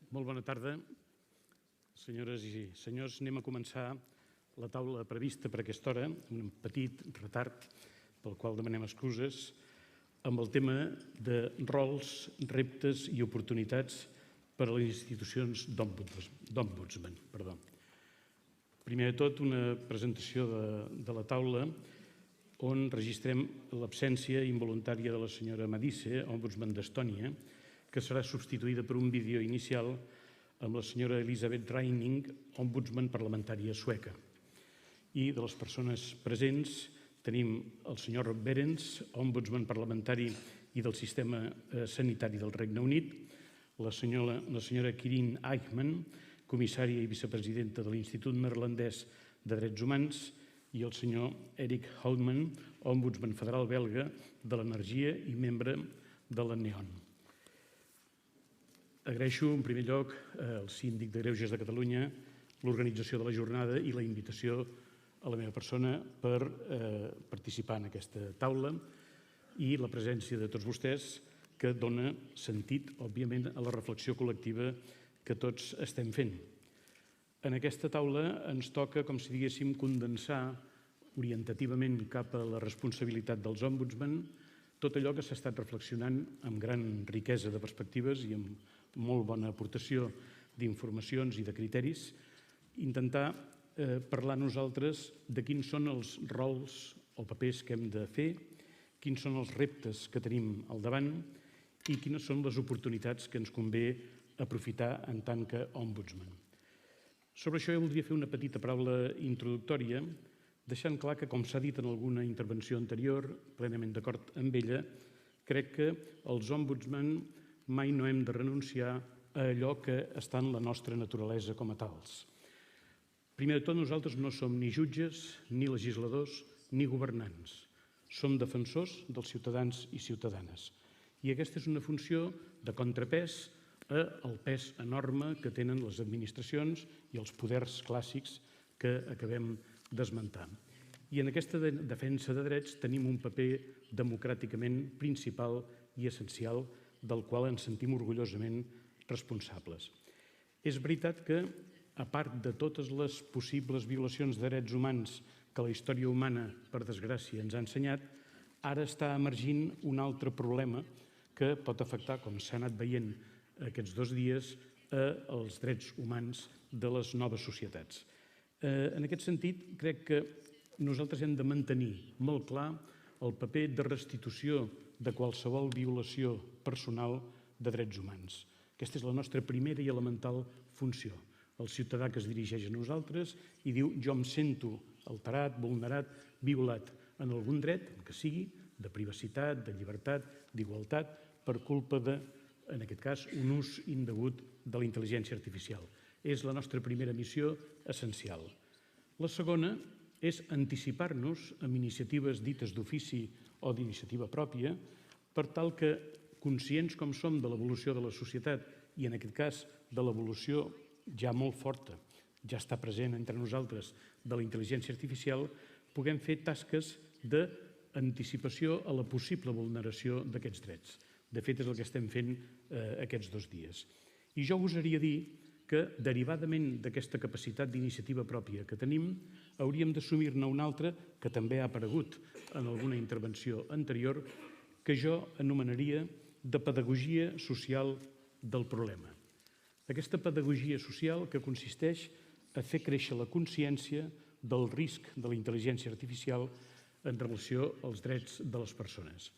Molt bona tarda, senyores i senyors. Anem a començar la taula prevista per aquesta hora, amb un petit retard pel qual demanem excuses, amb el tema de rols, reptes i oportunitats per a les institucions d'ombudsman. Primer de tot, una presentació de la taula on registrem l'absència involuntària de la senyora Madise, ombudsman d'Estònia, que serà substituïda per un vídeo inicial amb la senyora Elisabeth Rynning, ombudsman parlamentària sueca. I de les persones presents tenim el senyor Behrens, ombudsman parlamentari i del sistema sanitari del Regne Unit, la senyora Quirine Eijkman, comissària i vicepresidenta de l'Institut Neerlandès de Drets Humans, i el senyor Eijkman, ombudsman federal belga de l'energia i membre de la Neon. Agraeixo, en primer lloc, al Síndic de Greuges de Catalunya l'organització de la jornada i la invitació a la meva persona per participar en aquesta taula i la presència de tots vostès, que dona sentit, òbviament, a la reflexió col·lectiva que tots estem fent. En aquesta taula ens toca, com si diguéssim, condensar orientativament cap a la responsabilitat dels ombudsman tot allò que s'ha estat reflexionant amb gran riquesa de perspectives i amb molt bona aportació d'informacions i de criteris, intentar parlar nosaltres de quins són els rols o papers que hem de fer, quins són els reptes que tenim al davant i quines són les oportunitats que ens convé aprofitar en tant que ombudsman. Sobre això jo voldria fer una petita paraula introductòria, deixant clar que, com s'ha dit en alguna intervenció anterior, plenament d'acord amb ella, crec que els ombudsman mai no hem de renunciar a allò que està en la nostra naturalesa com a tals. Primer de tot, nosaltres no som ni jutges, ni legisladors, ni governants. Som defensors dels ciutadans i ciutadanes. I aquesta és una funció de contrapès al pes enorme que tenen les administracions i els poders clàssics que acabem d'esmentar. I en aquesta defensa de drets tenim un paper democràticament principal i essencial del qual ens sentim orgullosament responsables. És veritat que, a part de totes les possibles violacions de drets humans que la història humana, per desgràcia, ens ha ensenyat, ara està emergint un altre problema que pot afectar, com s'ha anat veient aquests 2 dies, els drets humans de les noves societats. En aquest sentit, crec que nosaltres hem de mantenir molt clar el paper de restitució de qualsevol violació personal de drets humans. Aquesta és la nostra primera i elemental funció. El ciutadà que es dirigeix a nosaltres i diu jo em sento alterat, vulnerat, violat en algun dret, que sigui, de privacitat, de llibertat, d'igualtat, per culpa de, en aquest cas, un ús indegut de la intel·ligència artificial. És la nostra primera missió essencial. La segona és anticipar-nos amb iniciatives dites d'ofici o d'iniciativa pròpia per tal que, conscients com som de l'evolució de la societat i, en aquest cas, de l'evolució ja molt forta, ja està present entre nosaltres, de la intel·ligència artificial, puguem fer tasques d'anticipació a la possible vulneració d'aquests drets. De fet, és el que estem fent aquests 2 dies. I jo gosaria dir que, derivadament d'aquesta capacitat d'iniciativa pròpia que tenim, hauríem d'assumir-ne una altra, que també ha aparegut en alguna intervenció anterior, que jo anomenaria de pedagogia social del problema. Aquesta pedagogia social que consisteix a fer créixer la consciència del risc de la intel·ligència artificial en relació als drets de les persones.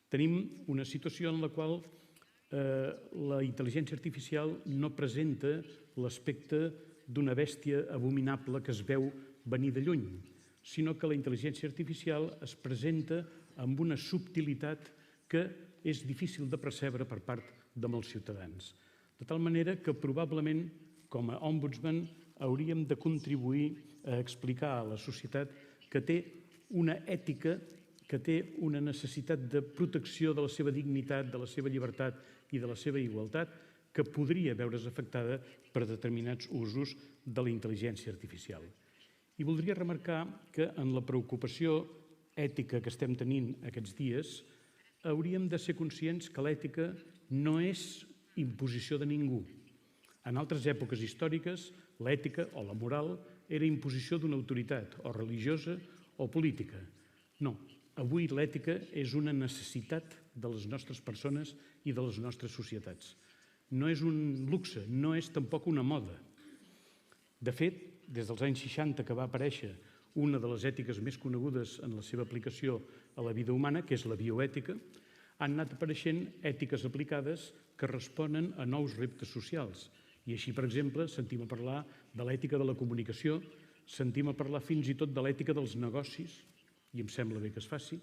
Tenim una situació en la qual la intel·ligència artificial no presenta l'aspecte d'una bèstia abominable que es veu venir de lluny, sinó que la intel·ligència artificial es presenta amb una subtilitat que és difícil de percebre per part de molts ciutadans. De tal manera que probablement, com a ombudsman, hauríem de contribuir a explicar a la societat que té una ètica, que té una necessitat de protecció de la seva dignitat, de la seva llibertat i de la seva igualtat, que podria veure's afectada per determinats usos de la intel·ligència artificial. I voldria remarcar que en la preocupació ètica que estem tenint aquests dies hauríem de ser conscients que l'ètica no és imposició de ningú. En altres èpoques històriques, l'ètica o la moral era imposició d'una autoritat o religiosa o política. No, avui l'ètica és una necessitat de les nostres persones i de les nostres societats. No és un luxe, no és tampoc una moda. De fet, des dels anys 60 que va aparèixer una de les ètiques més conegudes en la seva aplicació a la vida humana, que és la bioètica, han anat apareixent ètiques aplicades que responen a nous reptes socials. I així, per exemple, sentim a parlar de l'ètica de la comunicació, sentim a parlar fins i tot de l'ètica dels negocis, i em sembla bé que es faci,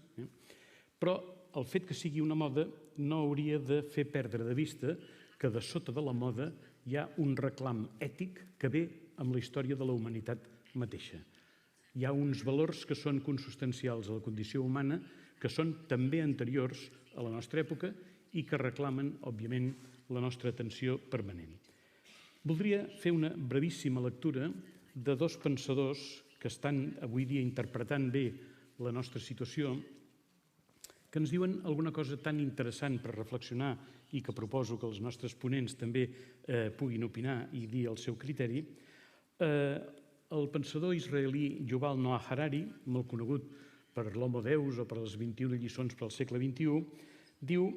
però el fet que sigui una moda no hauria de fer perdre de vista que de sota de la moda hi ha un reclam ètic que ve amb la història de la humanitat mateixa. Hi ha uns valors que són consustancials a la condició humana, que són també anteriors a la nostra època i que reclamen, òbviament, la nostra atenció permanent. Voldria fer una brevíssima lectura de dos pensadors que estan avui dia interpretant bé la nostra situació, que ens diuen alguna cosa tan interessant per reflexionar i que proposo que els nostres ponents també puguin opinar i dir el seu criteri. El pensador israelí Yuval Noah Harari, molt conegut per l'Homo Deus o per les 21 lliçons per al segle XXI, diu,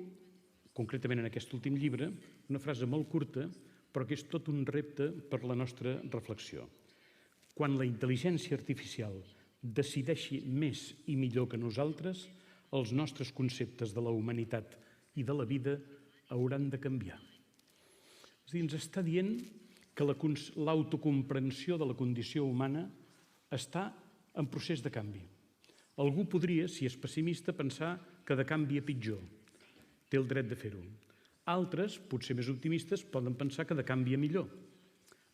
concretament en aquest últim llibre, una frase molt curta, però que és tot un repte per la nostra reflexió. Quan la intel·ligència artificial decideixi més i millor que nosaltres, els nostres conceptes de la humanitat i de la vida hauran de canviar. És a dir, ens està dient que l'autocomprensió de la condició humana està en procés de canvi. Algú podria, si és pessimista, pensar que de canvi a pitjor. Té el dret de fer-ho. Altres, potser més optimistes, poden pensar que de canvi a millor.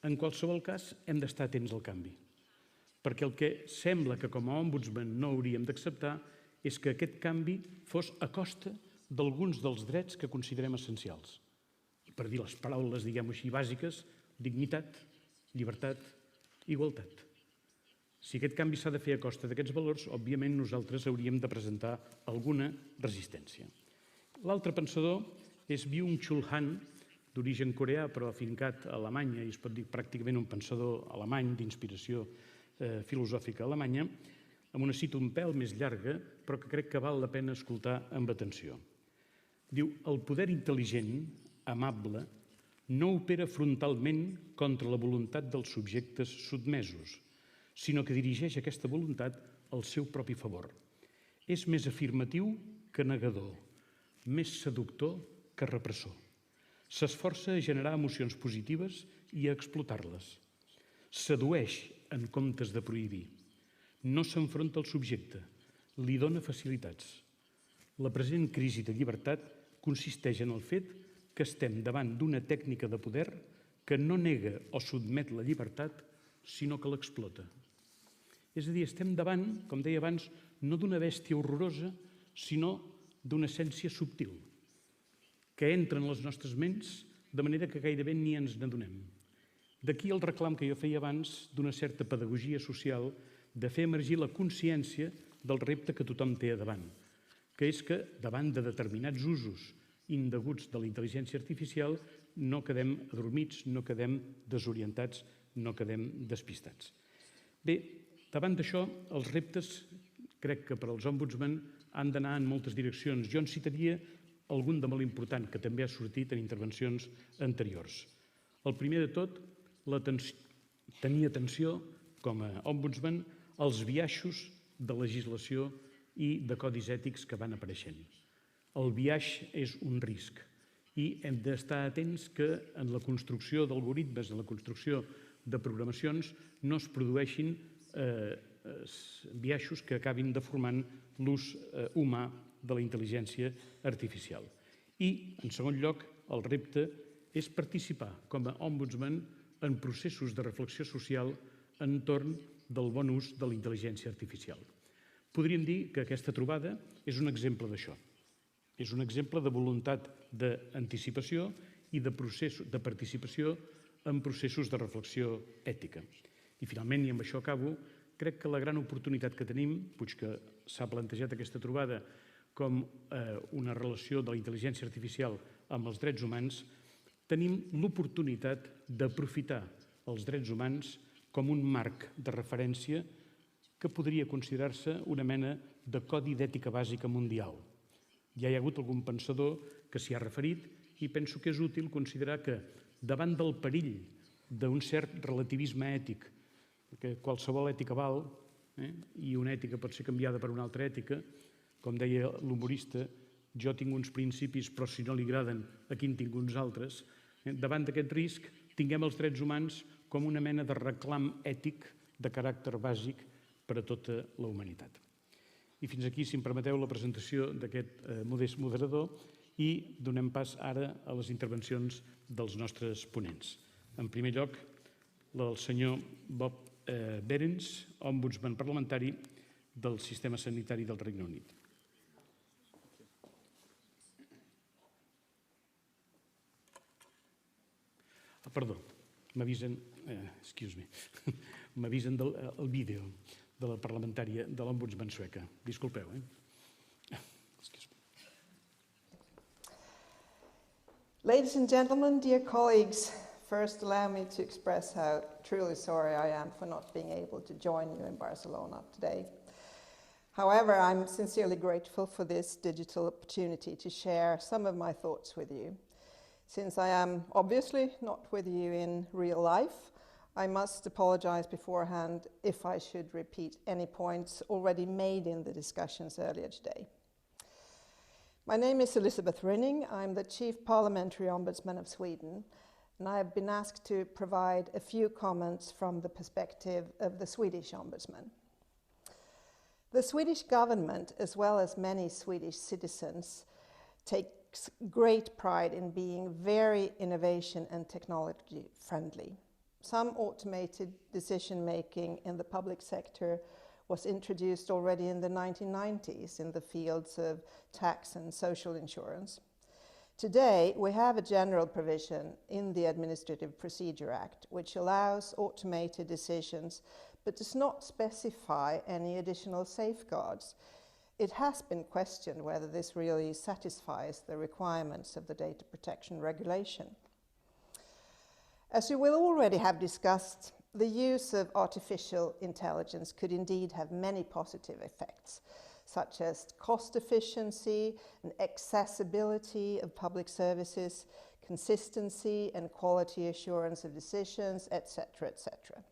En qualsevol cas, hem d'estar atents al canvi. Perquè el que sembla que com a ombudsman no hauríem d'acceptar és que aquest canvi fos a costa d'alguns dels drets que considerem essencials. I per dir les paraules, diguem-ho així, bàsiques, dignitat, llibertat, igualtat. Si aquest canvi s'ha de fer a costa d'aquests valors, òbviament nosaltres hauríem de presentar alguna resistència. L'altre pensador és Byung-Chul Han, d'origen coreà però afincat a Alemanya, i es pot dir pràcticament un pensador alemany d'inspiració filosòfica alemanya, amb una cita un pèl més llarga, però que crec que val la pena escoltar amb atenció. Diu, el poder intel·ligent, amable, no opera frontalment contra la voluntat dels subjectes sotmesos, sinó que dirigeix aquesta voluntat al seu propi favor. És més afirmatiu que negador, més seductor que repressor. S'esforça a generar emocions positives i a explotar-les. Sedueix en comptes de prohibir. No s'enfronta al subjecte, li dona facilitats. La present crisi de llibertat consisteix en el fet que estem davant d'una tècnica de poder que no nega o sotmet la llibertat, sinó que l'explota. És a dir, estem davant, com deia abans, no d'una bèstia horrorosa, sinó d'una essència subtil, que entra en les nostres ments de manera que gairebé ni ens n'adonem. D'aquí el reclam que jo feia abans d'una certa pedagogia social, de fer emergir la consciència del repte que tothom té a davant, que és que davant de determinats usos indeguts de la intel·ligència artificial no quedem adormits, no quedem desorientats, no quedem despistats. Bé, davant d'això, els reptes, crec que per als ombudsman, han d'anar en moltes direccions. Jo en citaria algun de molt important, que també ha sortit en intervencions anteriors. El primer de tot, tenir atenció, com a ombudsman, als biaixos de legislació i de codis ètics que van apareixent. El biaix és un risc i hem d'estar atents que en la construcció d'algoritmes, en la construcció de programacions, no es produeixin biaixos que acabin deformant l'ús humà de la intel·ligència artificial. I, en segon lloc, el repte és participar com a ombudsman en processos de reflexió social entorn del bon ús de la intel·ligència artificial. Podríem dir que aquesta trobada és un exemple d'això. És un exemple de voluntat d'anticipació i de participació en processos de reflexió ètica. I finalment, i amb això acabo, crec que la gran oportunitat que tenim, puig que s'ha plantejat aquesta trobada com una relació de la intel·ligència artificial amb els drets humans, tenim l'oportunitat d'aprofitar els drets humans com un marc de referència que podria considerar-se una mena de codi d'ètica bàsica mundial. Ja hi ha hagut algun pensador que s'hi ha referit i penso que és útil considerar que davant del perill d'un cert relativisme ètic, que qualsevol ètica val, i una ètica pot ser canviada per una altra ètica, com deia l'humorista, jo tinc uns principis però si no li agraden aquí en tinc uns altres, davant d'aquest risc tinguem els drets humans com una mena de reclam ètic de caràcter bàsic per a tota la humanitat. I fins aquí, si em permeteu, la presentació d'aquest modest moderador i donem pas ara a les intervencions dels nostres ponents. En primer lloc, el senyor Bob Behrens, ombudsman parlamentari del sistema sanitari del Regne Unit. Perdó, m'avisen, m'avisen del vídeo de la parlamentària de l'ombudsman sueca. Disculpeu, Ladies and gentlemen, dear colleagues, first allow me to express how truly sorry I am for not being able to join you in Barcelona today. However, I'm sincerely grateful for this digital opportunity to share some of my thoughts with you. Since I am obviously not with you in real life, I must apologize beforehand if I should repeat any points already made in the discussions earlier today. My name is Elisabeth Rynning. I'm the Chief Parliamentary Ombudsman of Sweden, and I have been asked to provide a few comments from the perspective of the Swedish Ombudsman. The Swedish government, as well as many Swedish citizens, takes great pride in being very innovation and technology friendly. Some automated decision-making in the public sector was introduced already in the 1990s in the fields of tax and social insurance. Today, we have a general provision in the Administrative Procedure Act which allows automated decisions but does not specify any additional safeguards. It has been questioned whether this really satisfies the requirements of the data protection regulation. As you will already have discussed, the use of artificial intelligence could indeed have many positive effects, such as cost efficiency and accessibility of public services, consistency and quality assurance of decisions, etc., etc.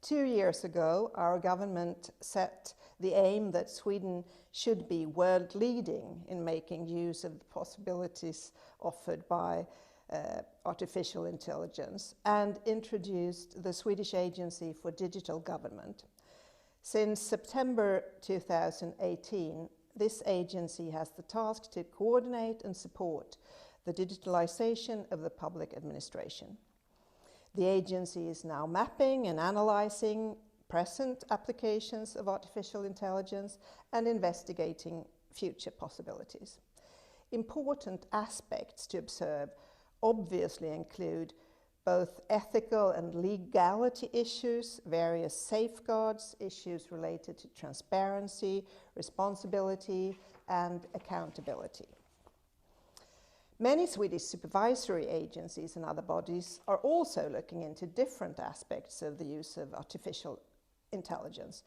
2 years ago, our government set the aim that Sweden should be world leading in making use of the possibilities offered by artificial intelligence and introduced the Swedish Agency for Digital Government. Since September 2018, this agency has the task to coordinate and support the digitalization of the public administration. The agency is now mapping and analyzing present applications of artificial intelligence and investigating future possibilities. Important aspects to observe obviously include both ethical and legality issues, various safeguards, issues related to transparency, responsibility, and accountability. Many Swedish supervisory agencies and other bodies are also looking into different aspects of the use of artificial intelligence.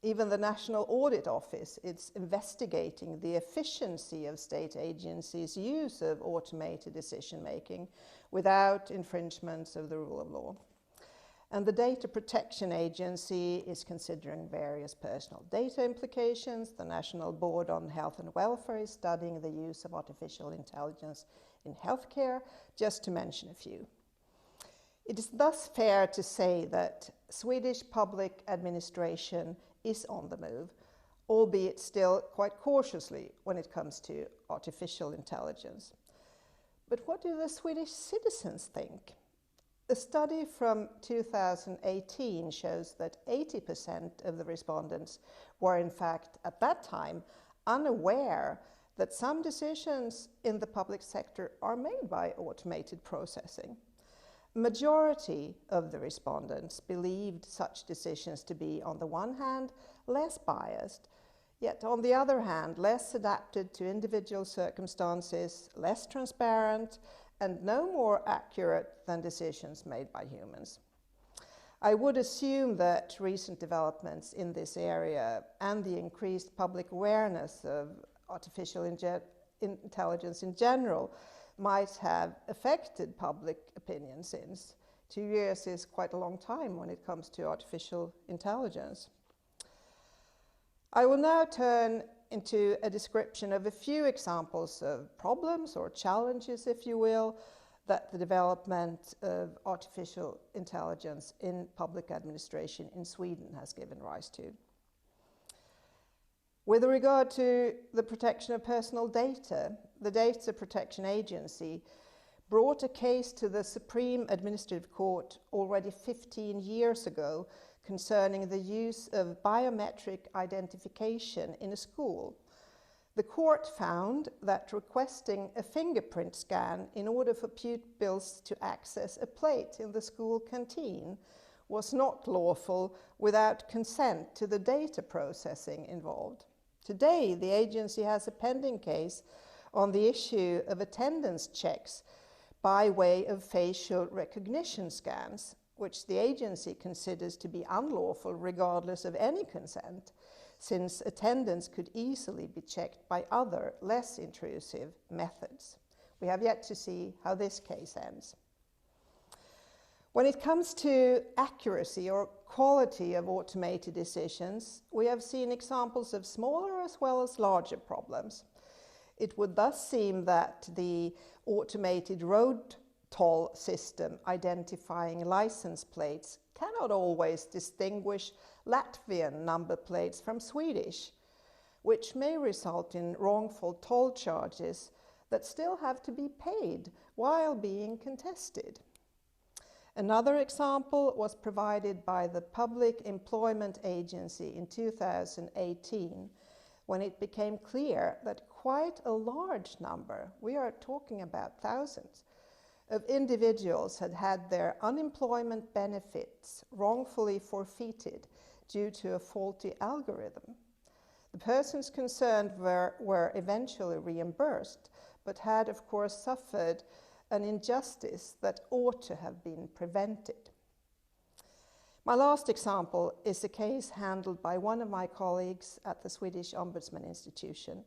Even the National Audit Office is investigating the efficiency of state agencies' use of automated decision-making without infringements of the rule of law. And the Data Protection Agency is considering various personal data implications. The National Board on Health and Welfare is studying the use of artificial intelligence in healthcare, just to mention a few. It is thus fair to say that Swedish public administration is on the move, albeit still quite cautiously when it comes to artificial intelligence. But what do the Swedish citizens think? A study from 2018 shows that 80% of the respondents were in fact at that time unaware that some decisions in the public sector are made by automated processing. Majority of the respondents believed such decisions to be, on the one hand, less biased, yet on the other hand, less adapted to individual circumstances, less transparent, and no more accurate than decisions made by humans. I would assume that recent developments in this area and the increased public awareness of artificial intelligence in general might have affected public opinion, since 2 years is quite a long time when it comes to artificial intelligence. I will now turn into a description of a few examples of problems or challenges, if you will, that the development of artificial intelligence in public administration in Sweden has given rise to. With regard to the protection of personal data, the Data Protection Agency brought a case to the Supreme Administrative Court already 15 years ago concerning the use of biometric identification in a school. The court found that requesting a fingerprint scan in order for pupils to access a plate in the school canteen was not lawful without consent to the data processing involved. Today, the agency has a pending case on the issue of attendance checks by way of facial recognition scans, which the agency considers to be unlawful regardless of any consent, since attendance could easily be checked by other, less intrusive methods. We have yet to see how this case ends. When it comes to accuracy or quality of automated decisions, we have seen examples of smaller as well as larger problems. It would thus seem that the automated road toll system identifying license plates cannot always distinguish Latvian number plates from Swedish, which may result in wrongful toll charges that still have to be paid while being contested. Another example was provided by the Public Employment Agency in 2018, when it became clear that quite a large number, we are talking about thousands, of individuals had had their unemployment benefits wrongfully forfeited due to a faulty algorithm. The persons concerned were eventually reimbursed, but had of course suffered an injustice that ought to have been prevented. My last example is a case handled by one of my colleagues at the Swedish Ombudsman institution,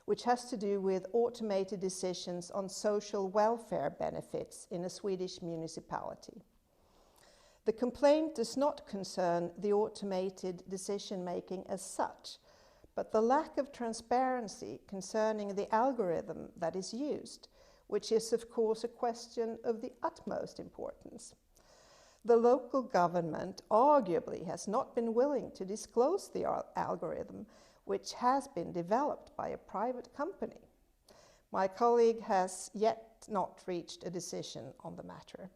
which has to do with automated decisions on social welfare benefits in a Swedish municipality. The complaint does not concern the automated decision-making as such, but the lack of transparency concerning the algorithm that is used, which is of course a question of the utmost importance. The local government arguably has not been willing to disclose the algorithm, which has been developed by a private company. My colleague has yet not reached a decision on the matter.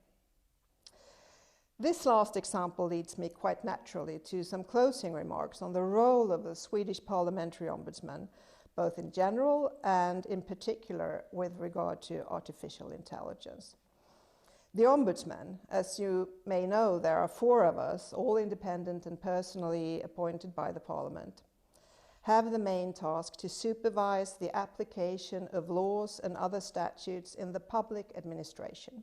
This last example leads me quite naturally to some closing remarks on the role of the Swedish Parliamentary Ombudsman, both in general and in particular with regard to artificial intelligence. The Ombudsman, as you may know, there are 4 of us, all independent and personally appointed by the Parliament, have the main task to supervise the application of laws and other statutes in the public administration.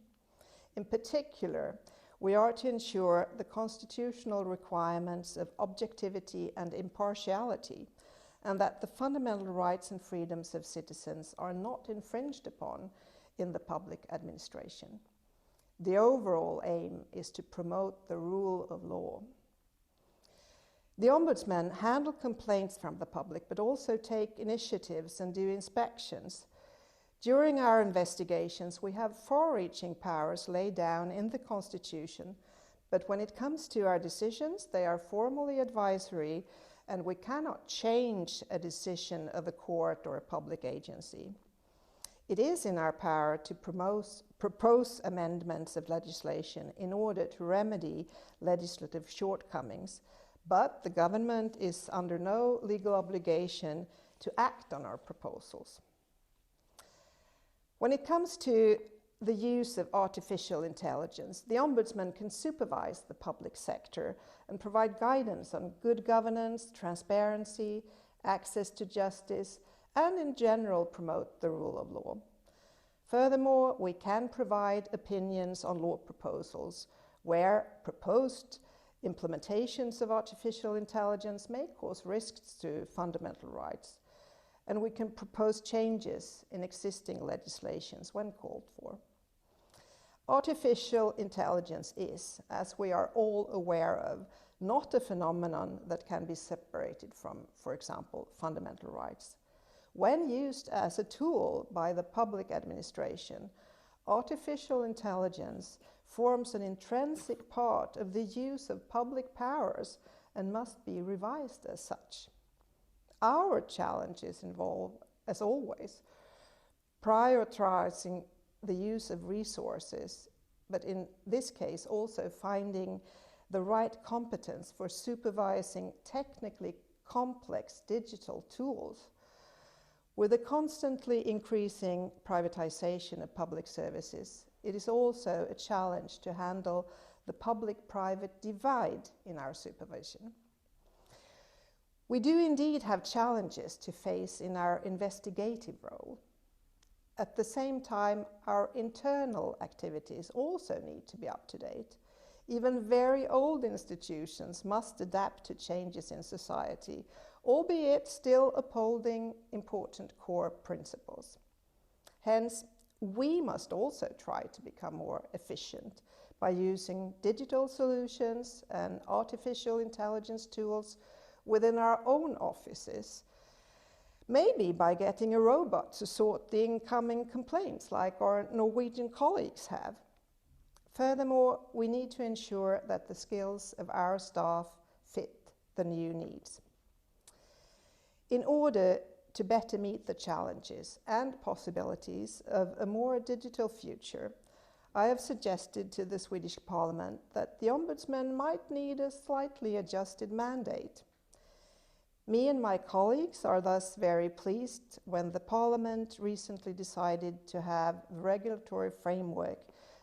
In particular, we are to ensure the constitutional requirements of objectivity and impartiality, and that the fundamental rights and freedoms of citizens are not infringed upon in the public administration. The overall aim is to promote the rule of law. The Ombudsman handle complaints from the public, but also take initiatives and do inspections. During our investigations, we have far-reaching powers laid down in the Constitution, but when it comes to our decisions, they are formally advisory, and we cannot change a decision of a court or a public agency. It is in our power to propose amendments of legislation in order to remedy legislative shortcomings, but the government is under no legal obligation to act on our proposals. When it comes to the use of artificial intelligence, the Ombudsman can supervise the public sector and provide guidance on good governance, transparency, access to justice, and in general promote the rule of law. Furthermore, we can provide opinions on law proposals where proposed implementations of artificial intelligence may cause risks to fundamental rights, and we can propose changes in existing legislations when called for. Artificial intelligence is, as we are all aware of, not a phenomenon that can be separated from, for example, fundamental rights. When used as a tool by the public administration, artificial intelligence forms an intrinsic part of the use of public powers and must be revised as such. Our challenges involve, as always, prioritizing the use of resources, but in this case also finding the right competence for supervising technically complex digital tools. With the constantly increasing privatization of public services, it is also a challenge to handle the public-private divide in our supervision. We do indeed have challenges to face in our investigative role. At the same time, our internal activities also need to be up to date. Even very old institutions must adapt to changes in society, albeit still upholding important core principles. Hence, we must also try to become more efficient by using digital solutions and artificial intelligence tools within our own offices, maybe by getting a robot to sort the incoming complaints like our Norwegian colleagues have. Furthermore, we need to ensure that the skills of our staff fit the new needs. In order to better meet the challenges and possibilities of a more digital future, I have suggested to the Swedish Parliament that the Ombudsman might need a slightly adjusted mandate. Me and my colleagues are thus very pleased when the Parliament recently decided to have the regulatory framework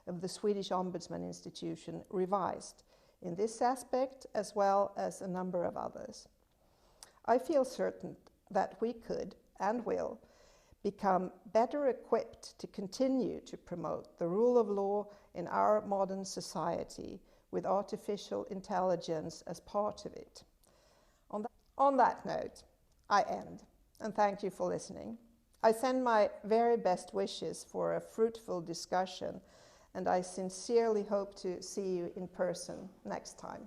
of the Swedish Ombudsman institution revised in this aspect as well as a number of others. I feel certain that we could and will become better equipped to continue to promote the rule of law in our modern society with artificial intelligence as part of it. On that note, I end, and thank you for listening. I send my very best wishes for a fruitful discussion, and I sincerely hope to see you in person next time.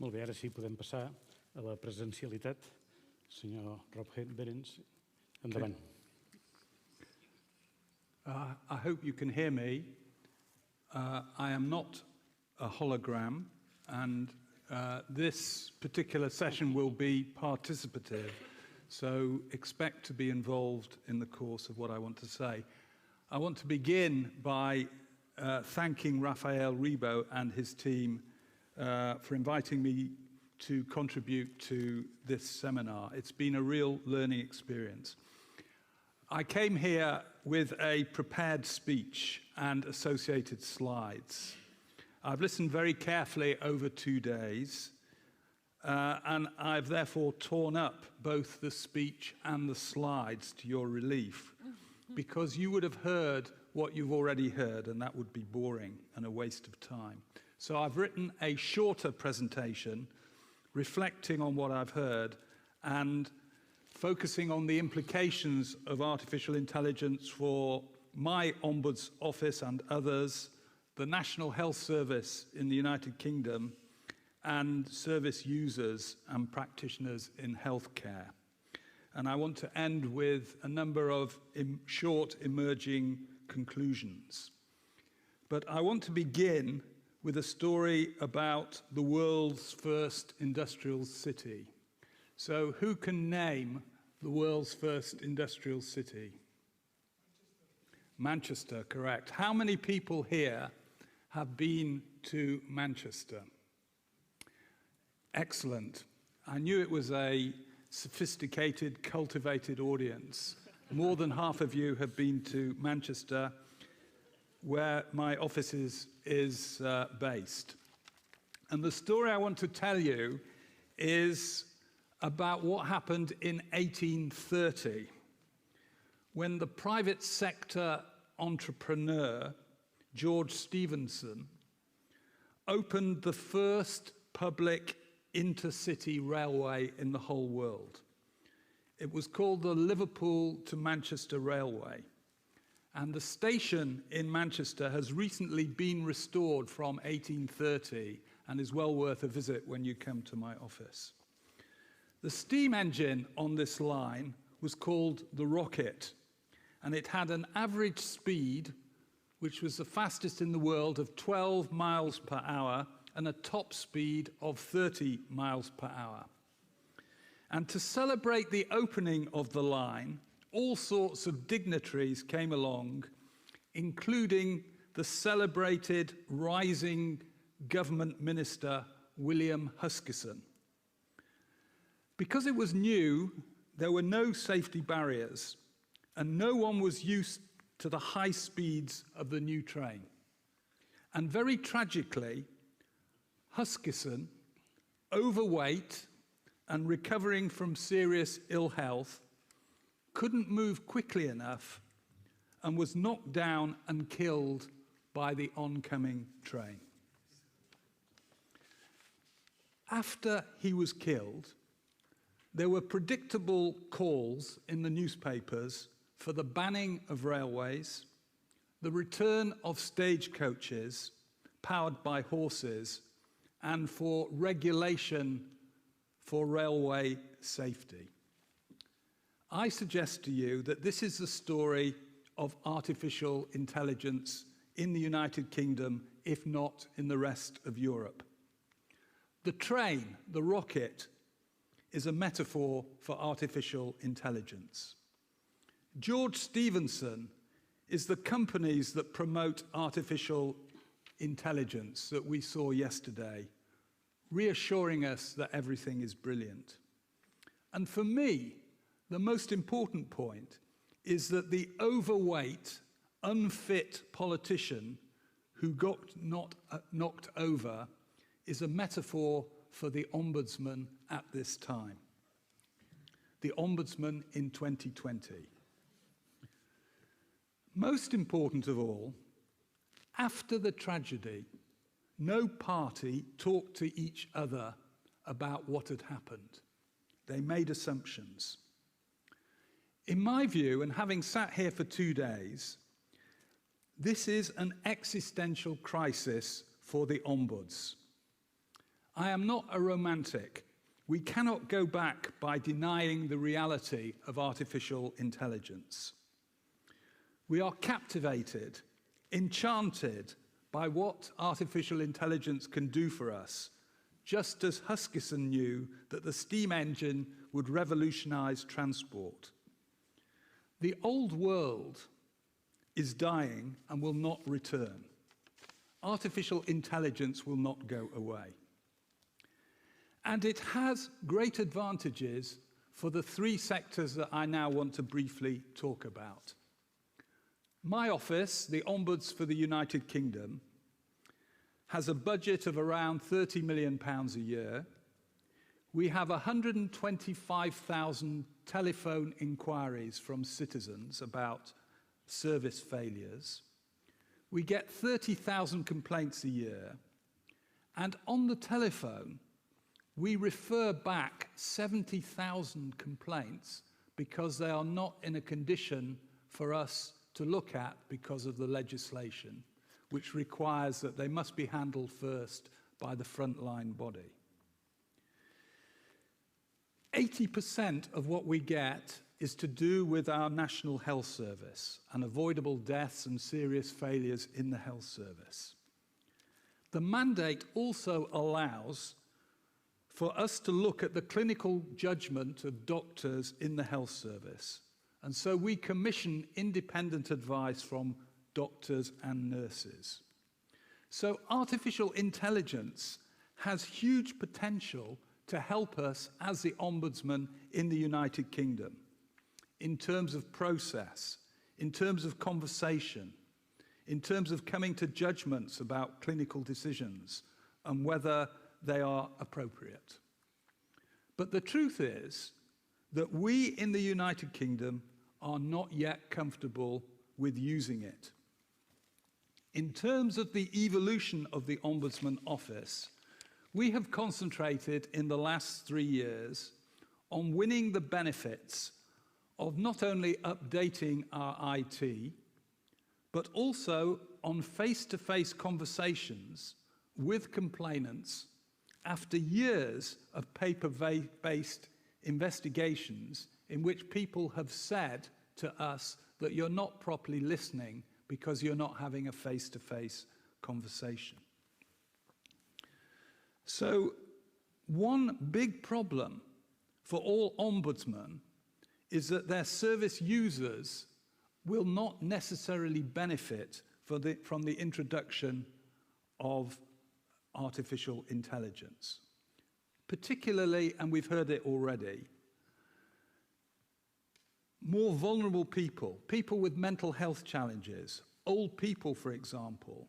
Molt bé, ara sí podem passar a la presencialitat. Senyor Behrens, endavant. I hope you can hear me. I am not a hologram, and this particular session will be participative, so expect to be involved in the course of what I want to say. I want to begin by thanking Raphael Rebo and his team for inviting me to contribute to this seminar. It's been a real learning experience. I came here with a prepared speech and associated slides. I've listened very carefully over 2 days, and I've therefore torn up both the speech and the slides to your relief, because you would have heard what you've already heard, and that would be boring and a waste of time. So I've written a shorter presentation reflecting on what I've heard and focusing on the implications of artificial intelligence for my Ombuds office and others, the National Health Service in the United Kingdom, and service users and practitioners in healthcare. And I want to end with a number of short emerging conclusions. But I want to begin with a story about the world's first industrial city. So who can name the world's first industrial city? Manchester, correct. How many people here have been to Manchester? Excellent. I knew it was a sophisticated, cultivated audience. More than half of you have been to Manchester, where my office is based. And the story I want to tell you is about what happened in 1830 when the private sector entrepreneur, George Stephenson, opened the first public intercity railway in the whole world. It was called the Liverpool to Manchester Railway. And the station in Manchester has recently been restored from 1830 and is well worth a visit when you come to my office. The steam engine on this line was called the Rocket, and it had an average speed, which was the fastest in the world, of 12 miles per hour and a top speed of 30 miles per hour. And to celebrate the opening of the line, all sorts of dignitaries came along, including the celebrated rising government minister, William Huskisson. Because it was new, there were no safety barriers, and no one was used to the high speeds of the new train. And very tragically, Huskisson, overweight and recovering from serious ill health, couldn't move quickly enough and was knocked down and killed by the oncoming train. After he was killed, there were predictable calls in the newspapers for the banning of railways, the return of stagecoaches powered by horses, and for regulation for railway safety. I suggest to you that this is the story of artificial intelligence in the United Kingdom, if not in the rest of Europe. The train, the rocket, is a metaphor for artificial intelligence. George Stephenson is the companies that promote artificial intelligence that we saw yesterday, reassuring us that everything is brilliant. And for me, the most important point is that the overweight, unfit politician who got knocked over is a metaphor for the ombudsman at this time. The ombudsman in 2020. Most important of all, after the tragedy, no party talked to each other about what had happened. They made assumptions. In my view, and having sat here for 2 days, this is an existential crisis for the ombuds. I am not a romantic. We cannot go back by denying the reality of artificial intelligence. We are captivated, enchanted by what artificial intelligence can do for us, just as Huskisson knew that the steam engine would revolutionize transport. The old world is dying and will not return. Artificial intelligence will not go away. And it has great advantages for the 3 sectors that I now want to briefly talk about. My office, the Ombuds for the United Kingdom, has a budget of around £30 million a year. We have 125,000 telephone inquiries from citizens about service failures. We get 30,000 complaints a year. And on the telephone, we refer back 70,000 complaints because they are not in a condition for us to look at because of the legislation, which requires that they must be handled first by the frontline body. 80% of what we get is to do with our National Health Service and avoidable deaths and serious failures in the health service. The mandate also allows for us to look at the clinical judgment of doctors in the health service. And so we commission independent advice from doctors and nurses. So artificial intelligence has huge potential to help us as the Ombudsman in the United Kingdom in terms of process, in terms of conversation, in terms of coming to judgments about clinical decisions and whether they are appropriate. But the truth is that we in the United Kingdom are not yet comfortable with using it. In terms of the evolution of the Ombudsman Office, we have concentrated in the last 3 years on winning the benefits of not only updating our IT, but also on face-to-face conversations with complainants after years of paper-based investigations in which people have said to us that you're not properly listening because you're not having a face-to-face conversation. So one big problem for all ombudsmen is that their service users will not necessarily benefit from the introduction of artificial intelligence. Particularly, and we've heard it already, more vulnerable people, people with mental health challenges, old people, for example,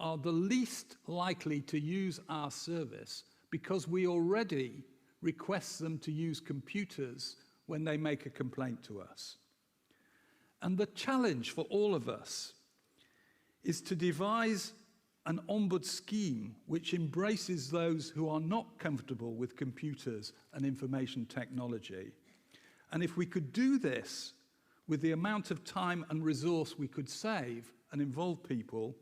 are the least likely to use our service because we already request them to use computers when they make a complaint to us. And the challenge for all of us is to devise an ombud scheme which embraces those who are not comfortable with computers and information technology. And if we could do this with the amount of time and resource we could save and involve people,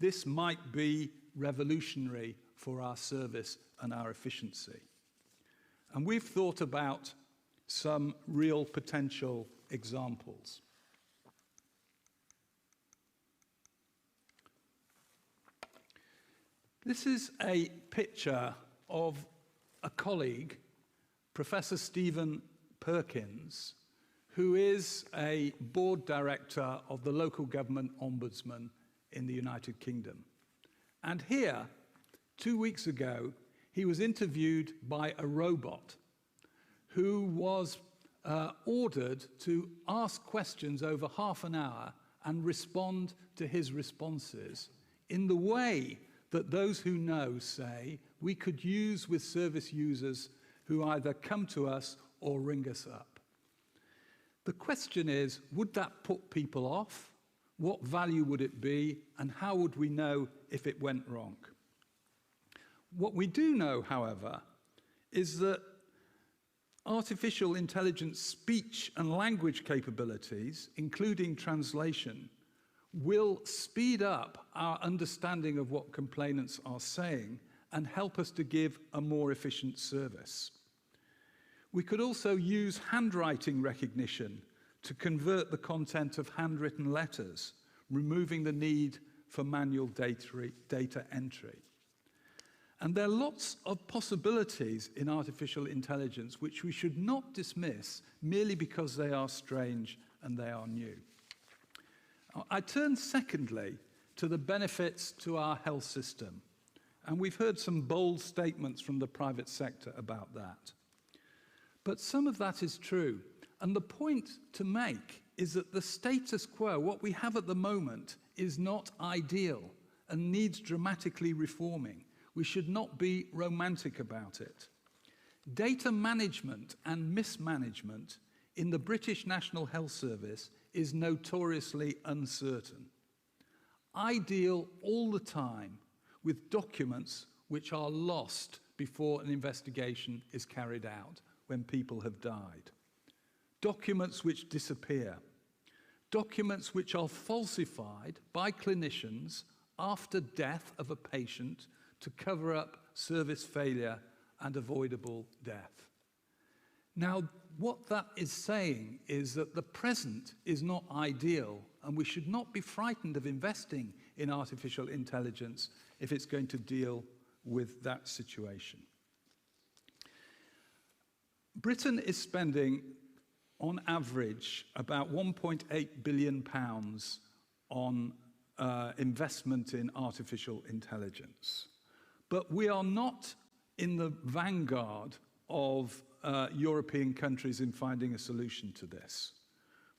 this might be revolutionary for our service and our efficiency. And we've thought about some real potential examples. This is a picture of a colleague, Professor Stephen Perkins, who is a board director of the local government ombudsman in the United Kingdom. And here, 2 weeks ago, he was interviewed by a robot who was ordered to ask questions over half an hour and respond to his responses in the way that those who know say we could use with service users who either come to us or ring us up. The question is, would that put people off? What value would it be? And how would we know if it went wrong? What we do know, however, is that artificial intelligence speech and language capabilities, including translation, will speed up our understanding of what complainants are saying and help us to give a more efficient service. We could also use handwriting recognition to convert the content of handwritten letters, removing the need for manual data entry. And there are lots of possibilities in artificial intelligence which we should not dismiss merely because they are strange and they are new. I turn secondly to the benefits to our health system. And we've heard some bold statements from the private sector about that. But some of that is true. And the point to make is that the status quo, what we have at the moment, is not ideal and needs dramatically reforming. We should not be romantic about it. Data management and mismanagement in the British National Health Service is notoriously uncertain. Ideal all the time with documents which are lost before an investigation is carried out when people have died. Documents which disappear. Documents which are falsified by clinicians after death of a patient to cover up service failure and avoidable death. Now, what that is saying is that the present is not ideal, and we should not be frightened of investing in artificial intelligence if it's going to deal with that situation. Britain is spending, on average, about £1.8 billion on investment in artificial intelligence. But we are not in the vanguard of European countries in finding a solution to this.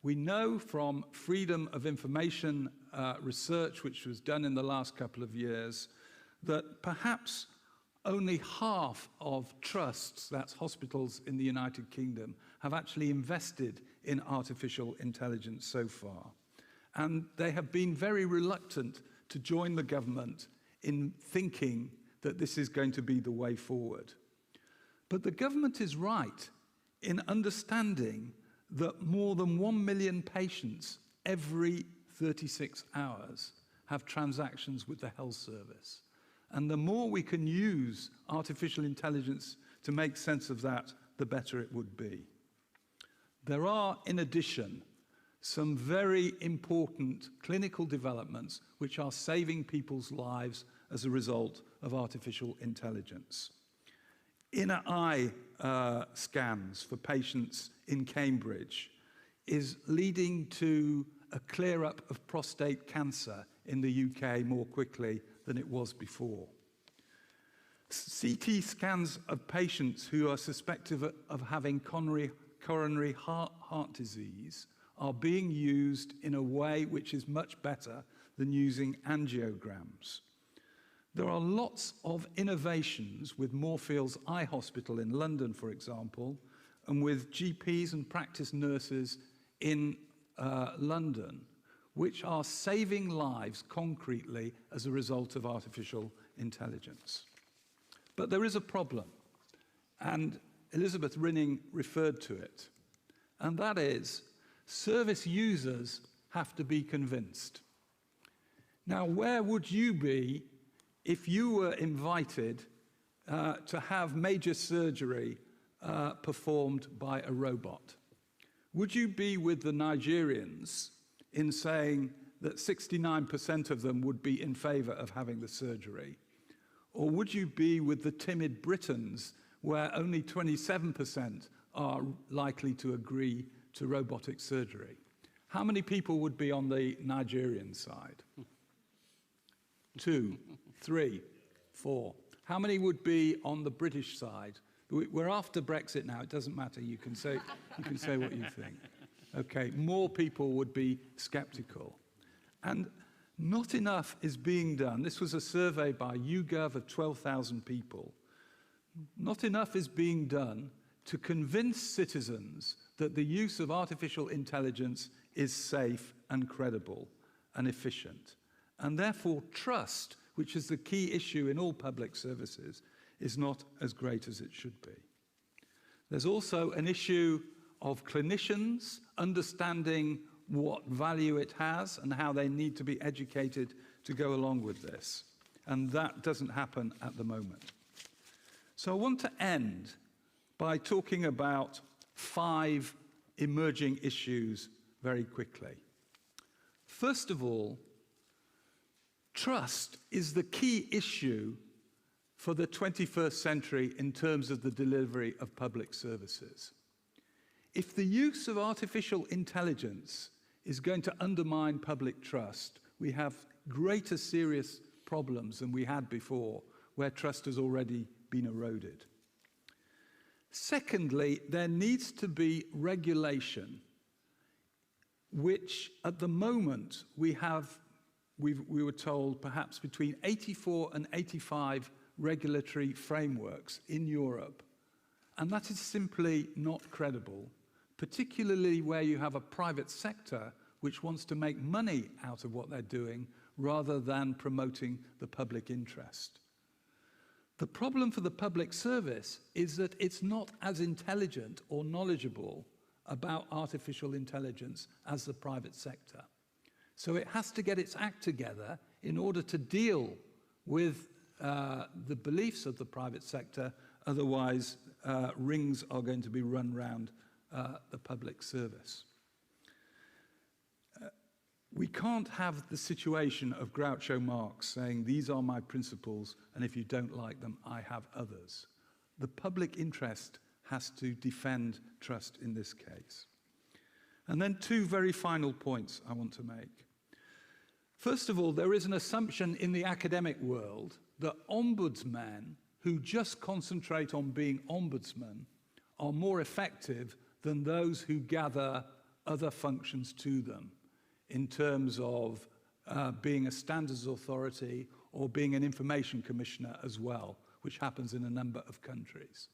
We know from freedom of information research, which was done in the last couple of years, that perhaps only half of trusts, that's hospitals in the United Kingdom, have actually invested in artificial intelligence so far. And they have been very reluctant to join the government in thinking that this is going to be the way forward. But the government is right in understanding that more than 1 million patients every 36 hours have transactions with the health service. And the more we can use artificial intelligence to make sense of that, the better it would be. There are, in addition, some very important clinical developments which are saving people's lives as a result of artificial intelligence. Inner eye scans for patients in Cambridge is leading to a clear-up of prostate cancer in the UK more quickly than it was before. CT scans of patients who are suspected of having coronary heart disease are being used in a way which is much better than using angiograms. There are lots of innovations with Moorfields Eye Hospital in London, for example, and with GPs and practice nurses in London, which are saving lives concretely as a result of artificial intelligence. But there is a problem, and Elisabeth Rynning referred to it, and that is service users have to be convinced. Now, where would you be if you were invited to have major surgery performed by a robot? Would you be with the Nigerians in saying that 69% of them would be in favor of having the surgery? Or would you be with the timid Britons, where only 27% are likely to agree to robotic surgery? How many people would be on the Nigerian side? 2, 3, 4. How many would be on the British side? We're after Brexit now. It doesn't matter. You can say what you think. Okay, more people would be skeptical. And not enough is being done. This was a survey by YouGov of 12,000 people. Not enough is being done to convince citizens that the use of artificial intelligence is safe and credible and efficient. And therefore, trust, which is the key issue in all public services, is not as great as it should be. There's also an issue of clinicians understanding what value it has and how they need to be educated to go along with this. And that doesn't happen at the moment. So I want to end by talking about 5 emerging issues very quickly. First of all, trust is the key issue for the 21st century in terms of the delivery of public services. If the use of artificial intelligence is going to undermine public trust, we have greater serious problems than we had before, where trust has already been eroded. Secondly, there needs to be regulation, which at the moment we were told perhaps between 84 and 85 regulatory frameworks in Europe. And that is simply not credible, particularly where you have a private sector which wants to make money out of what they're doing rather than promoting the public interest. The problem for the public service is that it's not as intelligent or knowledgeable about artificial intelligence as the private sector. So it has to get its act together in order to deal with the beliefs of the private sector. Otherwise, rings are going to be run round the public service. We can't have the situation of Groucho Marx saying, these are my principles, and if you don't like them, I have others. The public interest has to defend trust in this case. And then 2 very final points I want to make. First of all, there is an assumption in the academic world that ombudsmen who just concentrate on being ombudsmen are more effective than those who gather other functions to them in terms of being a standards authority or being an information commissioner as well, which happens in a number of countries.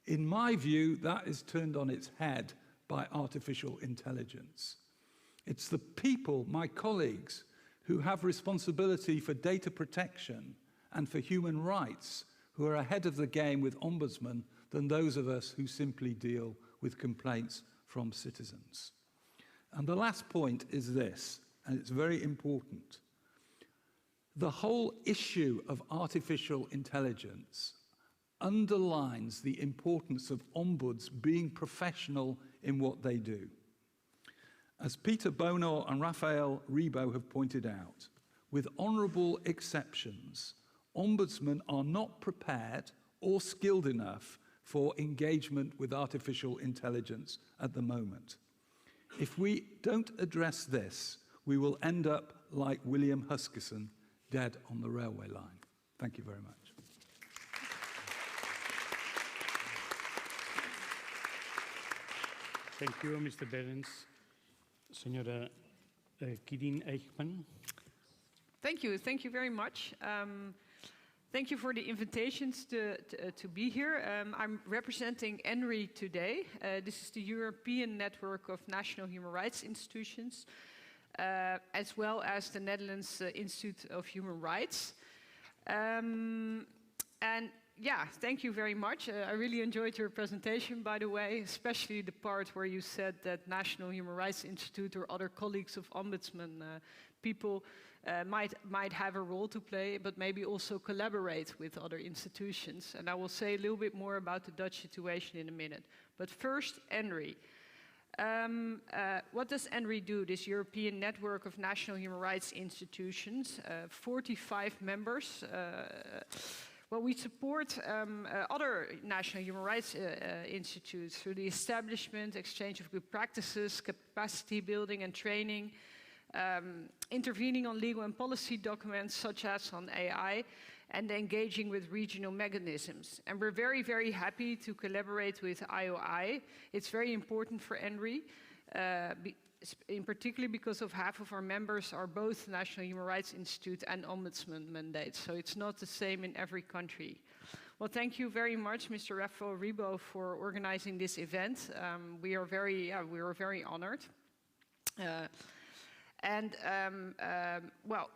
In my view, that is turned on its head by artificial intelligence. It's the people, my colleagues, who have responsibility for data protection and for human rights who are ahead of the game with ombudsmen than those of us who simply deal with complaints from citizens. And the last point is this, and it's very important. The whole issue of artificial intelligence underlines the importance of ombuds being professional in what they do. As Peter Bono and Raphael Rebo have pointed out, with honourable exceptions, ombudsmen are not prepared or skilled enough for engagement with artificial intelligence at the moment. If we don't address this, we will end up like William Huskisson, dead on the railway line. Thank you very much. Thank you, Mr. Behrens. Señora Quirine Eijkman. Thank you very much. Thank you for the invitations to be here. I'm representing ENRI today. This is the European Network of National Human Rights Institutions, as well as the Netherlands Institute of Human Rights. And yeah, thank you very much. I really enjoyed your presentation, by the way, especially the part where you said that National Human Rights Institute or other colleagues of ombudsman people might have a role to play, but maybe also collaborate with other institutions. And I will say a little bit more about the Dutch situation in a minute. But first, ENRI. What does ENRI do, this European Network of National Human Rights Institutions? 45 members. Well, we support other national human rights institutes through the establishment, exchange of good practices, capacity building and training, intervening on legal and policy documents such as on AI, and engaging with regional mechanisms. And we're very, very happy to collaborate with IOI. It's very important for ENRI, in particular because of half of our members are both National Human Rights Institute and Ombudsman mandates, so it's not the same in every country. Well, thank you very much, Mr. Raphael Rebo, for organizing this event. We are very honored. Well,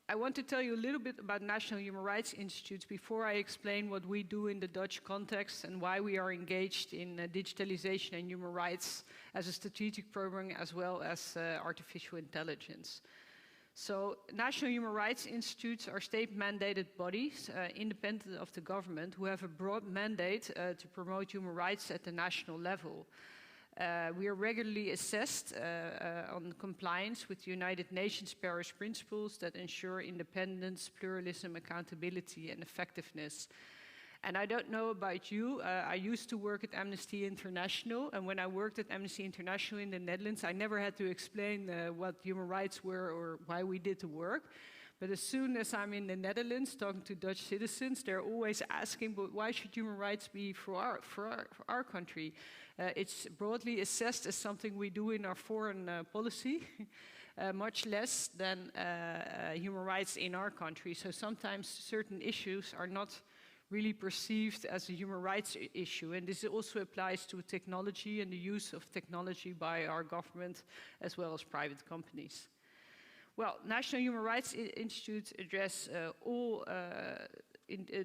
I want to tell you a little bit about National Human Rights Institutes before I explain what we do in the Dutch context and why we are engaged in digitalization and human rights as a strategic program as well as artificial intelligence. So National Human Rights Institutes are state-mandated bodies, independent of the government, who have a broad mandate to promote human rights at the national level. We are regularly assessed on compliance with the United Nations Paris principles that ensure independence, pluralism, accountability, and effectiveness. And I don't know about you, I used to work at Amnesty International, and when I worked at Amnesty International in the Netherlands, I never had to explain what human rights were or why we did the work. But as soon as I'm in the Netherlands talking to Dutch citizens, they're always asking, but why should human rights be for our country? It's broadly assessed as something we do in our foreign policy, much less than human rights in our country. So sometimes certain issues are not really perceived as a human rights issue. And this also applies to technology and the use of technology by our government as well as private companies. Well, National Human Rights Institutes address all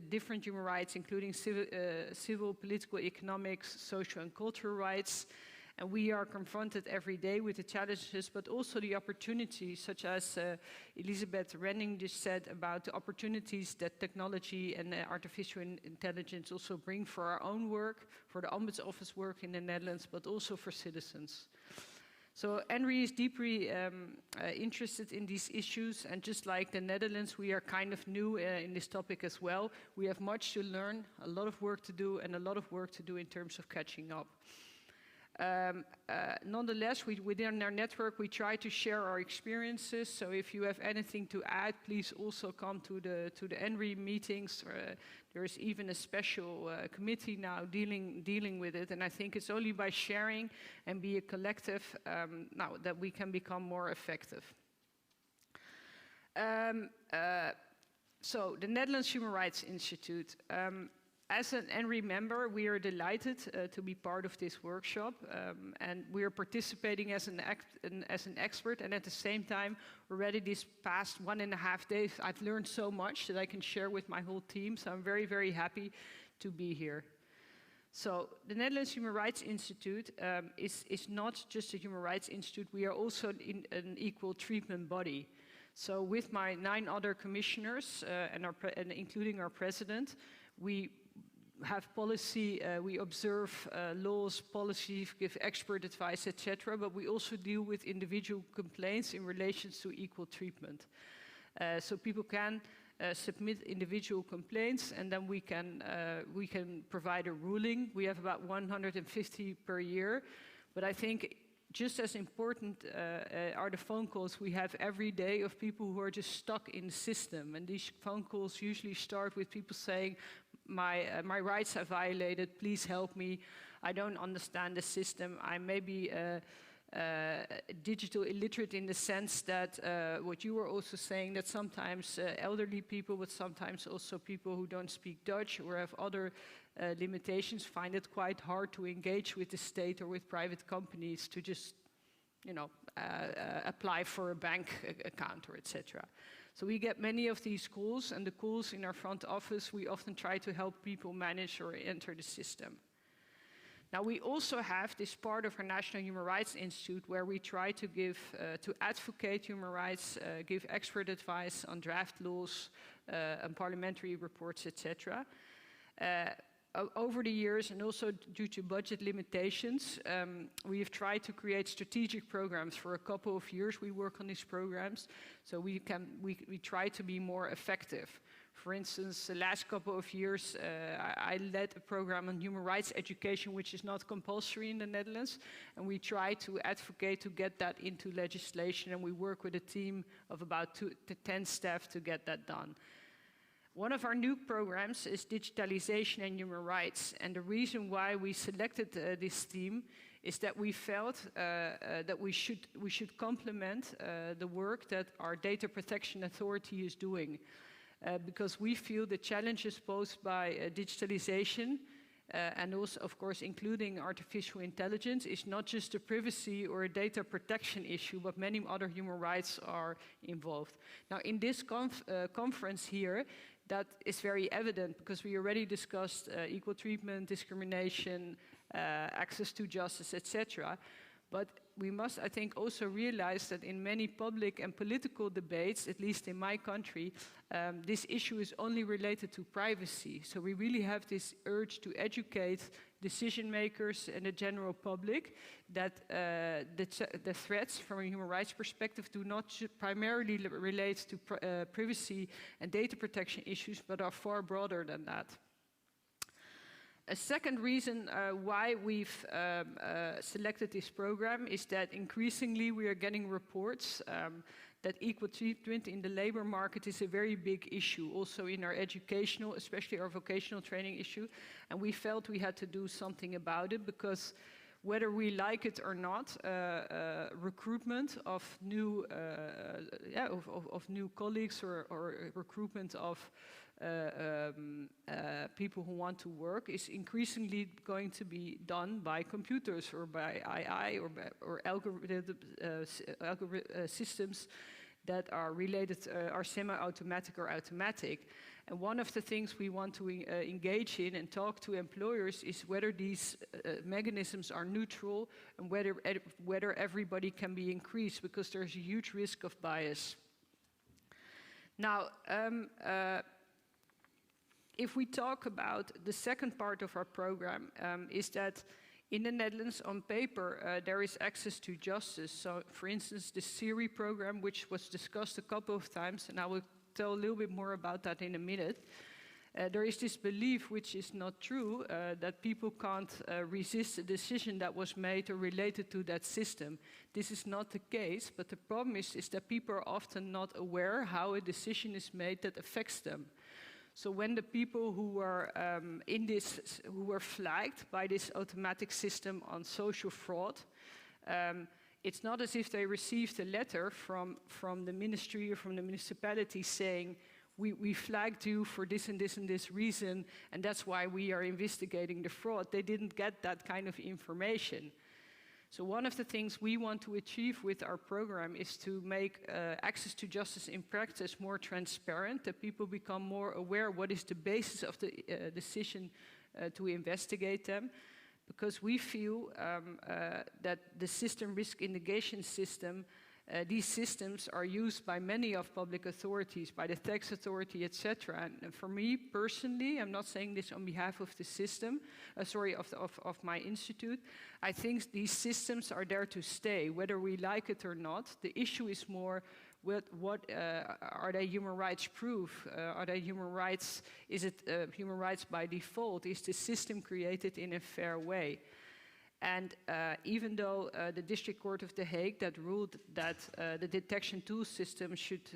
different human rights, including civil, political, economic, social and cultural rights. And we are confronted every day with the challenges, but also the opportunities, such as Elisabeth Rynning just said about the opportunities that technology and artificial intelligence also bring for our own work, for the Ombuds Office work in the Netherlands, but also for citizens. So ENRI is deeply interested in these issues, and just like the Netherlands, we are kind of new in this topic as well. We have much to learn, a lot of work to do, and a lot of work to do in terms of catching up. Nonetheless, within our network, we try to share our experiences. So if you have anything to add, please also come to the ENRI meetings. There is even a special committee now dealing with it. And I think it's only by sharing and be a collective now that we can become more effective. So, the Netherlands Human Rights Institute. As an ENRI member, we are delighted to be part of this workshop, and we are participating as an expert, and at the same time, already these past 1.5 days, I've learned so much that I can share with my whole team, so I'm very, very happy to be here. So, the Netherlands Human Rights Institute is not just a human rights institute, we are also an equal treatment body. So, with my 9 other commissioners, and including our president, we have policy, we observe laws, policies, give expert advice, etc. But we also deal with individual complaints in relation to equal treatment. So people can submit individual complaints, and then we can provide a ruling. We have about 150 per year, but I think just as important are the phone calls we have every day of people who are just stuck in the system. And these phone calls usually start with people saying, my rights are violated, please help me, I don't understand the system, I may be digital illiterate in the sense that what you were also saying, that sometimes elderly people, but sometimes also people who don't speak Dutch or have other limitations find it quite hard to engage with the state or with private companies to just, you know, apply for a bank account or etc. So we get many of these calls, and the calls in our front office, we often try to help people manage or enter the system. Now we also have this part of our National Human Rights Institute where we try to give, to advocate human rights, give expert advice on draft laws, and parliamentary reports, etc. Over the years, and also due to budget limitations, we have tried to create strategic programs. For a couple of years we work on these programs, so we try to be more effective. For instance, the last couple of years I led a program on human rights education, which is not compulsory in the Netherlands, and we try to advocate to get that into legislation, and we work with a team of about 2 to 10 staff to get that done. One of our new programs is digitalization and human rights, and the reason why we selected this theme is that we felt that we should complement the work that our Data Protection Authority is doing, because we feel the challenges posed by digitalization and also, of course, including artificial intelligence is not just a privacy or a data protection issue, but many other human rights are involved. Now, in this conference here, that is very evident because we already discussed equal treatment, discrimination, access to justice, etc. But we must, I think, also realize that in many public and political debates, at least in my country, this issue is only related to privacy. So we really have this urge to educate decision makers and the general public that the threats from a human rights perspective do not primarily relate to privacy and data protection issues, but are far broader than that. A second reason why we've selected this program is that increasingly we are getting reports that equal treatment in the labor market is a very big issue, also in our educational, especially our vocational training issue. And we felt we had to do something about it because whether we like it or not, recruitment of new colleagues or recruitment of people who want to work is increasingly going to be done by computers or by AI or algorithm systems that are related, are semi-automatic or automatic. And one of the things we want to engage in and talk to employers is whether these mechanisms are neutral and whether everybody can be increased, because there's a huge risk of bias. Now, if we talk about the second part of our program, is that in the Netherlands, on paper, there is access to justice. So, for instance, the SERI program, which was discussed a couple of times, and I will tell a little bit more about that in a minute. There is this belief, which is not true, that people can't resist a decision that was made or related to that system. This is not the case, but the problem is that people are often not aware how a decision is made that affects them. So when the people who were who were flagged by this automatic system on social fraud, it's not as if they received a letter from the ministry or from the municipality saying, we flagged you for this and this and this reason, and that's why we are investigating the fraud. They didn't get that kind of information. So one of the things we want to achieve with our program is to make access to justice in practice more transparent, that people become more aware what is the basis of the decision to investigate them. Because we feel that the system risk mitigation system, these systems are used by many of public authorities, by the tax authority, etc. And for me personally, I'm not saying this on behalf of the system, of my institute. I think these systems are there to stay, whether we like it or not. The issue is more, what are they human rights proof? Are they human rights? Is it human rights by default? Is the system created in a fair way? And even though the District Court of The Hague that ruled that the detection tool system should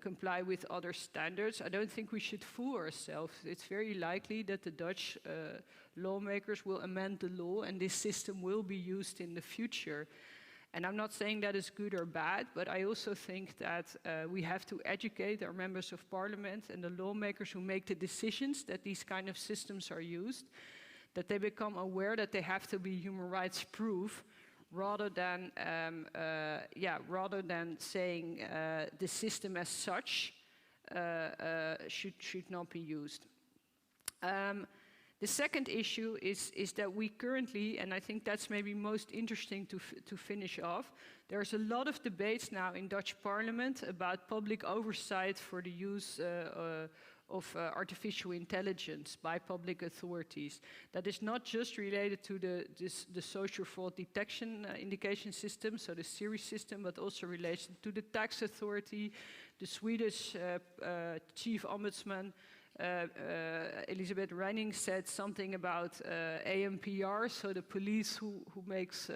comply with other standards, I don't think we should fool ourselves. It's very likely that the Dutch lawmakers will amend the law and this system will be used in the future. And I'm not saying that is good or bad, but I also think that we have to educate our members of parliament and the lawmakers who make the decisions that these kind of systems are used, that they become aware that they have to be human rights proof, rather than saying the system as such should not be used. The second issue is that we currently, and I think that's maybe most interesting to finish off, there's a lot of debates now in Dutch Parliament about public oversight for the use of artificial intelligence by public authorities. That is not just related to the social fraud detection indication system, so the series system, but also relates to the tax authority, the Swedish chief ombudsman, Elisabeth Rynning said something about AIandHR, so the police who makes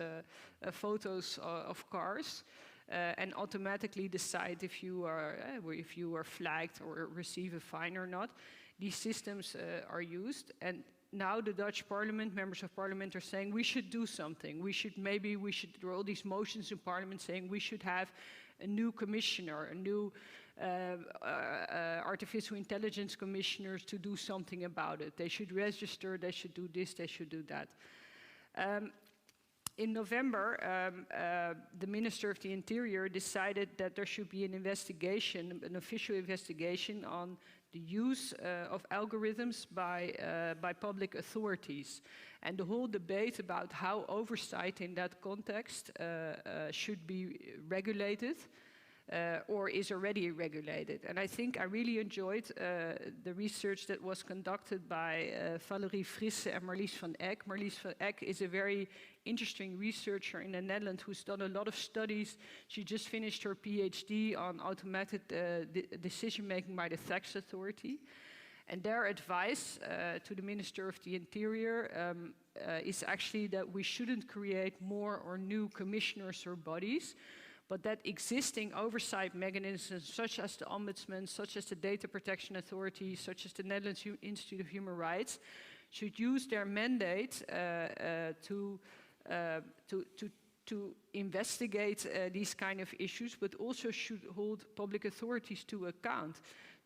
photos of cars and automatically decide if you are flagged or receive a fine or not. These systems are used, and now the Dutch Parliament, members of Parliament, are saying we should do something. There are all these motions in Parliament saying we should have a new commissioner, a new artificial intelligence commissioners to do something about it. They should register, they should do this, they should do that. In November, the Minister of the Interior decided that there should be an investigation, an official investigation on the use of algorithms by public authorities. And the whole debate about how oversight in that context should be regulated or is already regulated. And I think I really enjoyed the research that was conducted by Valerie Frisse and Marlies van Eck. Marlies van Eck is a very interesting researcher in the Netherlands who's done a lot of studies. She just finished her PhD on automated decision-making by the tax authority. And their advice to the Minister of the Interior is actually that we shouldn't create more or new commissioners or bodies, but that existing oversight mechanisms, such as the Ombudsman, such as the Data Protection Authority, such as the Netherlands Institute of Human Rights, should use their mandate to investigate these kind of issues, but also should hold public authorities to account,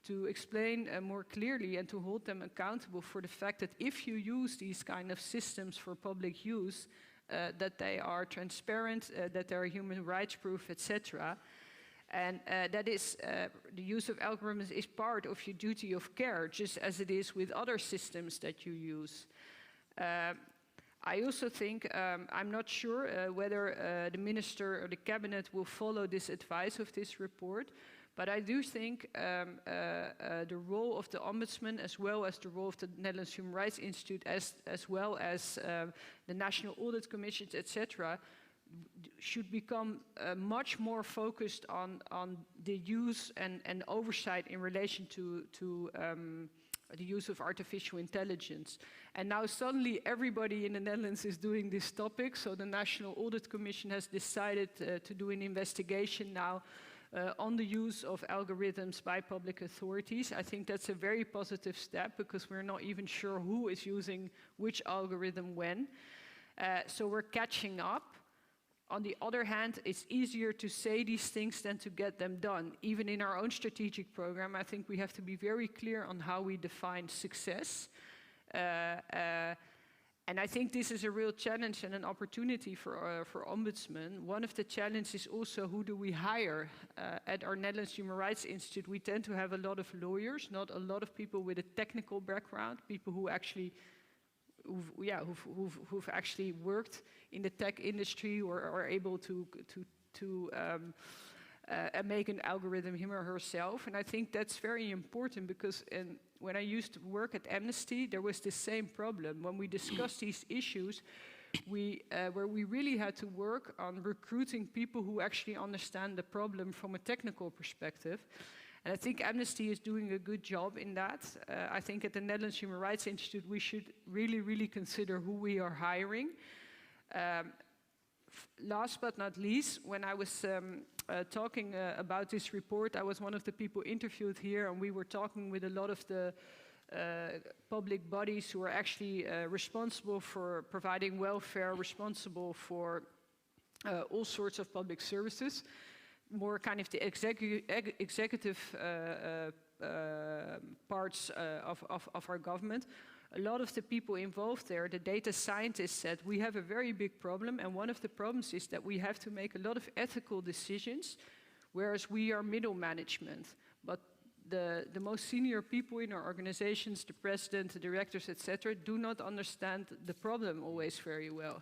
to explain more clearly and to hold them accountable for the fact that if you use these kind of systems for public use, that they are transparent, that they are human rights proof, etc. And that is, the use of algorithms is part of your duty of care, just as it is with other systems that you use. I also think, I'm not sure whether the minister or the cabinet will follow this advice of this report, but I do think the role of the Ombudsman, as well as the role of the Netherlands Human Rights Institute, as well as the National Audit Commissions, etc., should become much more focused on the use and oversight in relation to the use of artificial intelligence. And now suddenly everybody in the Netherlands is doing this topic, so the National Audit Commission has decided to do an investigation now on the use of algorithms by public authorities. I think that's a very positive step, because we're not even sure who is using which algorithm when. So we're catching up. On the other hand, it's easier to say these things than to get them done. Even in our own strategic program, I think we have to be very clear on how we define success. And I think this is a real challenge and an opportunity for ombudsmen. One of the challenges is also who do we hire? At our Netherlands Human Rights Institute, we tend to have a lot of lawyers, not a lot of people with a technical background, people who actually who've actually worked in the tech industry or are able to make an algorithm him or herself. And I think that's very important because when I used to work at Amnesty, there was the same problem. When we discussed these issues, where we really had to work on recruiting people who actually understand the problem from a technical perspective. And I think Amnesty is doing a good job in that. I think at the Netherlands Human Rights Institute, we should really, really consider who we are hiring. Last but not least, when I was talking about this report, I was one of the people interviewed here, and we were talking with a lot of the public bodies who are actually responsible for providing welfare, responsible for all sorts of public services. More kind of the executive parts of our government. A lot of the people involved there, the data scientists said, we have a very big problem, and one of the problems is that we have to make a lot of ethical decisions, whereas we are middle management. But the most senior people in our organizations, the president, the directors, etc., do not understand the problem always very well.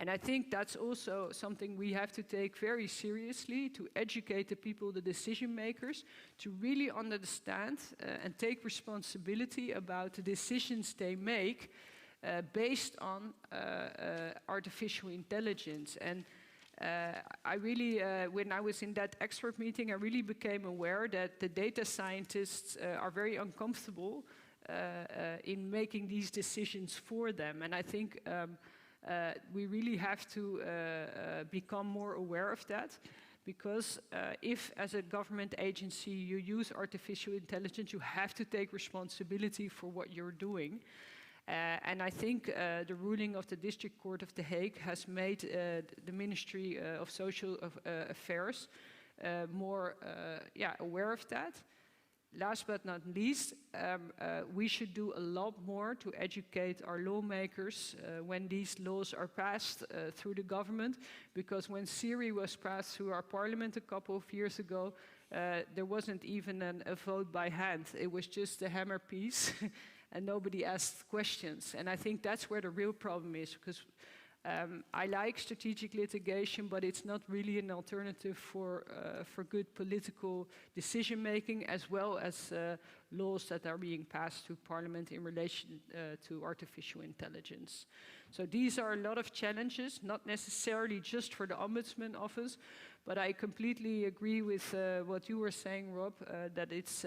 And I think that's also something we have to take very seriously, to educate the people, the decision makers, to really understand and take responsibility about the decisions they make based on artificial intelligence. And I really, when I was in that expert meeting, I really became aware that the data scientists are very uncomfortable in making these decisions for them. And I think we really have to become more aware of that, because if as a government agency you use artificial intelligence, you have to take responsibility for what you're doing. And I think the ruling of the District Court of The Hague has made the Ministry of Social Affairs more aware of that. Last but not least, we should do a lot more to educate our lawmakers when these laws are passed through the government, because when Siri was passed through our parliament a couple of years ago, there wasn't even a vote by hand. It was just a hammer piece and nobody asked questions. And I think that's where the real problem is, because I like strategic litigation, but it's not really an alternative for good political decision making, as well as laws that are being passed through Parliament in relation to artificial intelligence. So these are a lot of challenges, not necessarily just for the Ombudsman Office, but I completely agree with what you were saying, Rob, that it's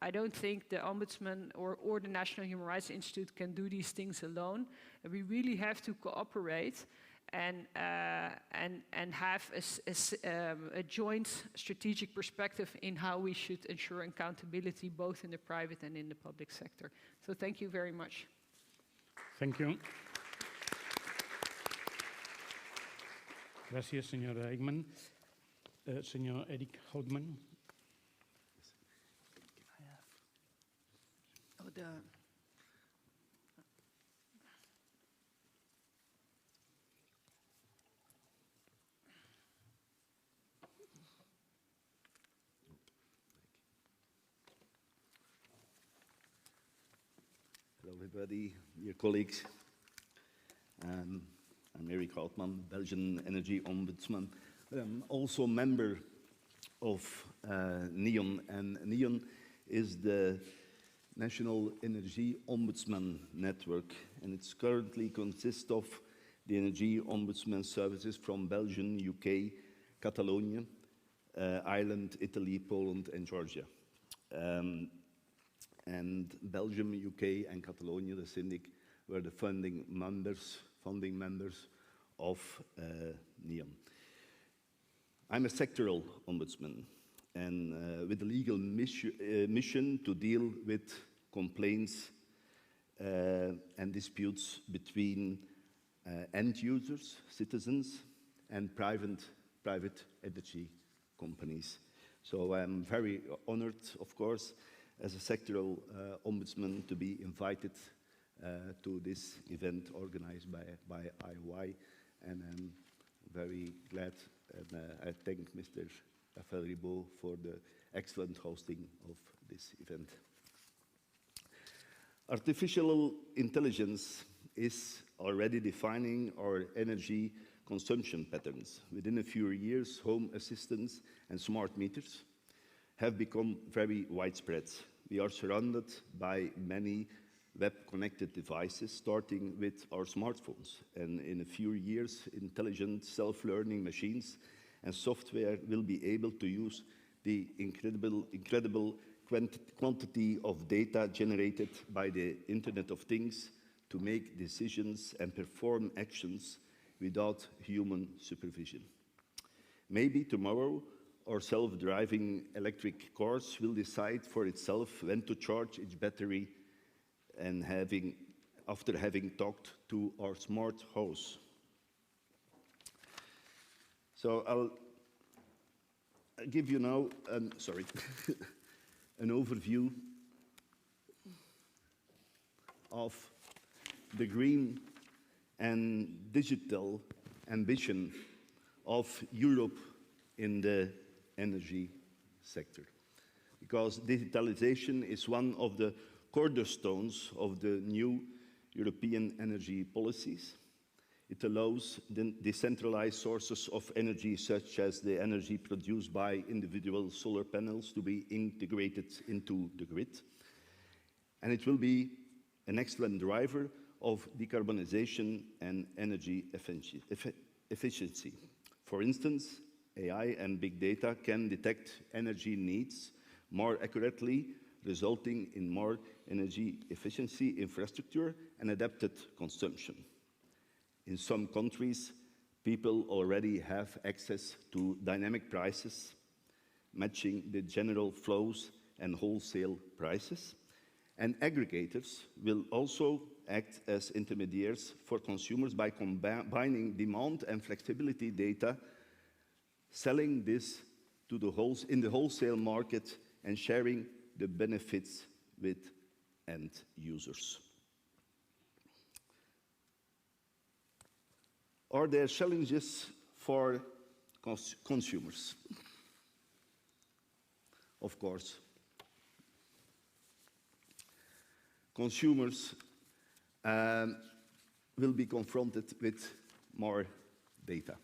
I don't think the Ombudsman or the National Human Rights Institute can do these things alone. We really have to cooperate and have a joint strategic perspective in how we should ensure accountability both in the private and in the public sector. So thank you very much. Thank you. Gracias, señora Eijkman. Señor Eijkman. Hello everybody, dear colleagues. I'm Erik Houtman, Belgian Energy Ombudsman. I'm also a member of NEON, and NEON is the National Energy Ombudsman Network, and it currently consists of the Energy Ombudsman services from Belgium, UK, Catalonia, Ireland, Italy, Poland, and Georgia. And Belgium, UK, and Catalonia, the Síndic, were the founding members of NEON. I'm a sectoral ombudsman, and with a legal mission to deal with complaints and disputes between end users, citizens, and private energy companies. So I'm very honored, of course, as a sectoral ombudsman to be invited to this event organized by IOI, and I'm very glad and I thank Mr. Raphael Ribaud for the excellent hosting of this event. Artificial intelligence is already defining our energy consumption patterns. Within a few years, home assistants and smart meters have become very widespread. We are surrounded by many web-connected devices, starting with our smartphones. And in a few years, intelligent self-learning machines and software will be able to use the incredible quantity of data generated by the Internet of Things to make decisions and perform actions without human supervision. Maybe tomorrow, our self-driving electric cars will decide for itself when to charge its battery and after having talked to our smart house. So I'll give you now, an overview of the green and digital ambition of Europe in the energy sector. Because digitalization is one of the cornerstones of the new European energy policies. It allows the decentralized sources of energy, such as the energy produced by individual solar panels, to be integrated into the grid. And it will be an excellent driver of decarbonization and energy efficiency. For instance, AI and big data can detect energy needs more accurately, resulting in more energy efficiency infrastructure and adapted consumption. In some countries, people already have access to dynamic prices, matching the general flows and wholesale prices. And aggregators will also act as intermediaries for consumers by combining demand and flexibility data, selling this to in the wholesale market and sharing the benefits with end users. Are there challenges for consumers? Of course. Consumers will be confronted with more data.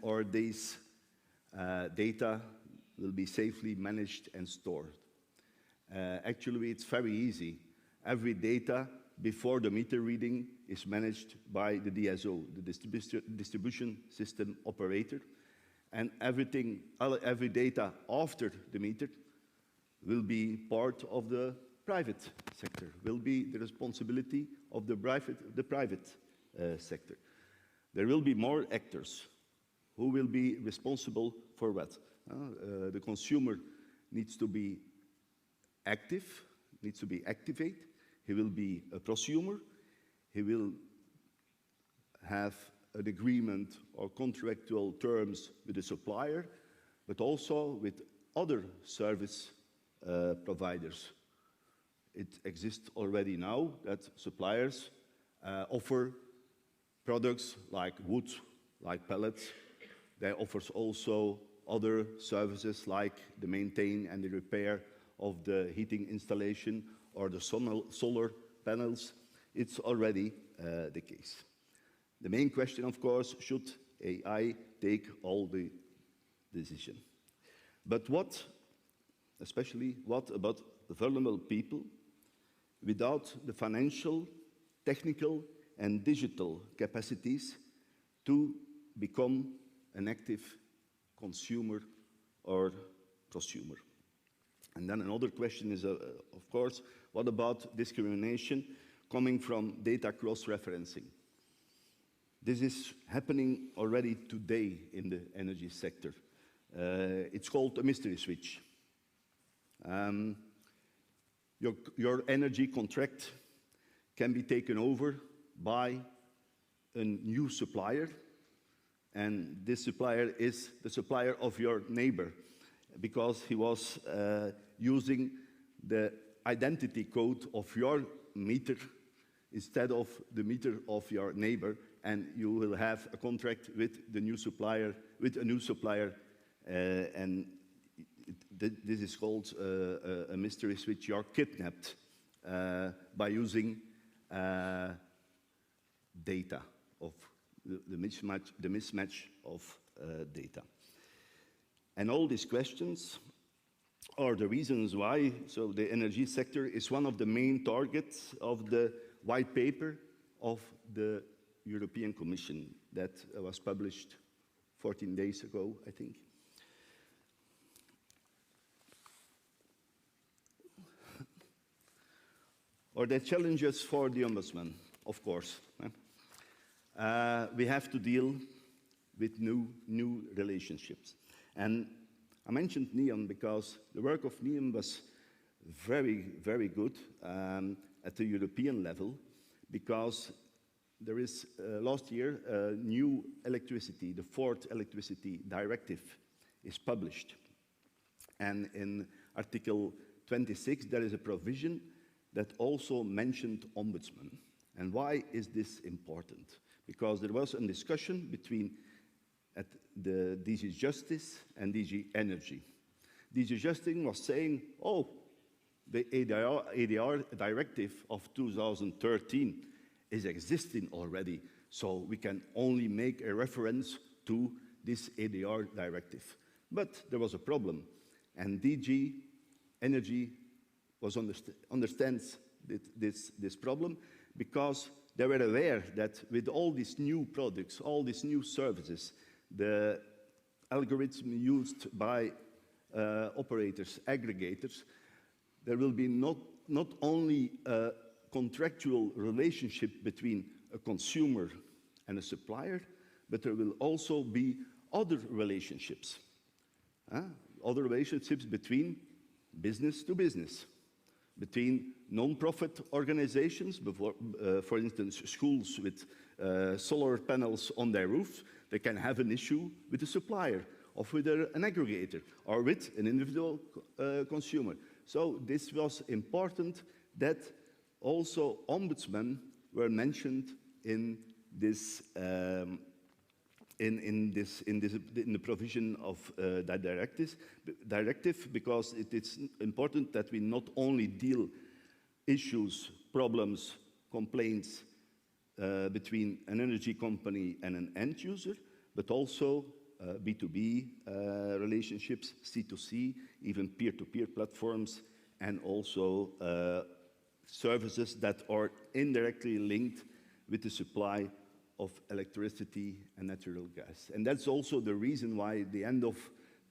Or these data will be safely managed and stored. Actually, it's very easy. Every data before the meter reading is managed by the DSO, the distribution system operator. And every data after the meter will be part of the private sector, will be the responsibility of the private sector. There will be more actors who will be responsible for what? The consumer needs to be active, needs to be activated. He will be a prosumer. He will have an agreement or contractual terms with the supplier, but also with other service providers. It exists already now that suppliers offer products like wood, like pellets. They offer also other services like the maintain and the repair of the heating installation or the solar panels. It's already the case. The main question, of course, should AI take all the decision? But what about the vulnerable people without the financial, technical, and digital capacities to become an active consumer or prosumer? And then another question is, of course, what about discrimination coming from data cross-referencing? This is happening already today in the energy sector. It's called a mystery switch. Your energy contract can be taken over by a new supplier, and this supplier is the supplier of your neighbor, because he was using the identity code of your meter instead of the meter of your neighbor, and you will have a contract with the new supplier, with a new supplier, and this is called a mystery switch. You're kidnapped by using data of the mismatch of data. And all these questions are the reasons why, so the energy sector is one of the main targets of the white paper of the European Commission that was published 14 days ago, I think. Or the challenges for the Ombudsman, of course. We have to deal with new relationships. And I mentioned NEON because the work of NEON was very, very good at the European level, because there is, last year, a new electricity, the fourth electricity directive is published. And in Article 26, there is a provision that also mentioned ombudsman. And why is this important? Because there was a discussion between at the DG Justice and DG Energy. DG Justice was saying, oh, the ADR directive of 2013 is existing already, so we can only make a reference to this ADR directive. But there was a problem, and DG Energy understands this problem, because they were aware that with all these new products, all these new services, the algorithm used by operators, aggregators, there will be not only a contractual relationship between a consumer and a supplier, but there will also be other relationships. Other relationships between business to business, between non-profit organizations, for instance, schools with solar panels on their roofs. They can have an issue with a supplier, or with an aggregator, or with an individual consumer. So this was important that also ombudsmen were mentioned in this in the provision of that directive, because it is important that we not only deal issues, problems, complaints between an energy company and an end user, but also B2B relationships, C2C, even peer-to-peer platforms, and also services that are indirectly linked with the supply of electricity and natural gas. And that's also the reason why at the end of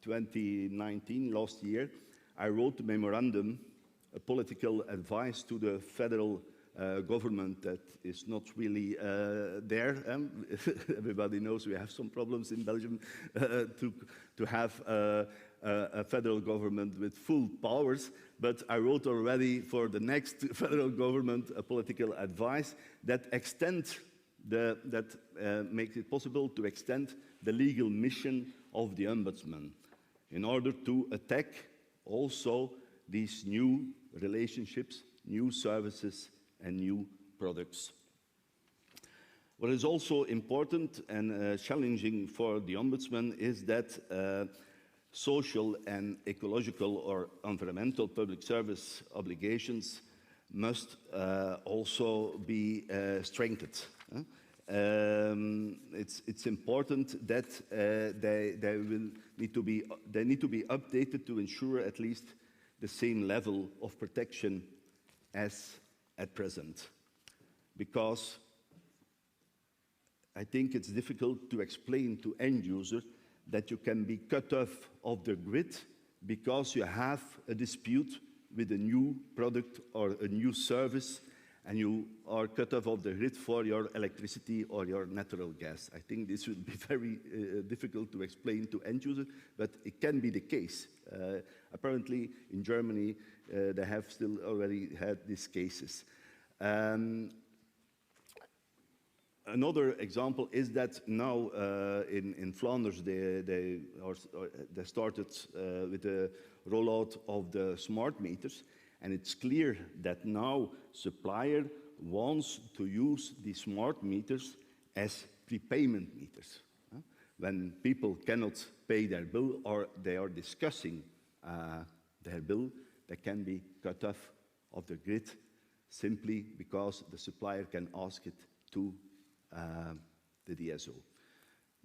2019, last year, I wrote a memorandum, a political advice to the federal government that is not really there. Everybody knows we have some problems in Belgium to have a federal government with full powers, but I wrote already for the next federal government a political advice that extends makes it possible to extend the legal mission of the Ombudsman in order to attack also these new relationships, new services, and new products. What is also important and challenging for the Ombudsman is that social and ecological or environmental public service obligations must also be strengthened. It's important that they need to be updated to ensure at least the same level of protection as at present, because I think it's difficult to explain to end users that you can be cut off of the grid because you have a dispute with a new product or a new service, and you are cut off of the grid for your electricity or your natural gas. I think this would be very difficult to explain to end users, but it can be the case. Apparently, in Germany, they have still already had these cases. Another example is that now in Flanders they started with the rollout of the smart meters, and it's clear that now supplier wants to use the smart meters as prepayment meters. When people cannot pay their bill or they are discussing their bill, they can be cut off of the grid simply because the supplier can ask it to the DSO.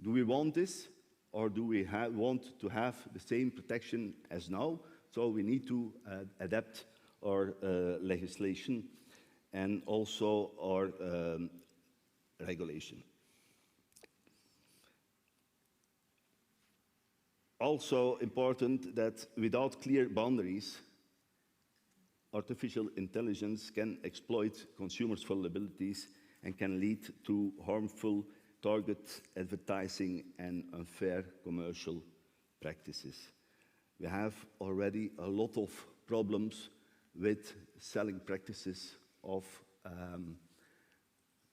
Do we want this, or do we want to have the same protection as now? So we need to adapt our legislation and also our regulation. Also important that without clear boundaries, artificial intelligence can exploit consumers' vulnerabilities and can lead to harmful target advertising and unfair commercial practices. We have already a lot of problems with selling practices of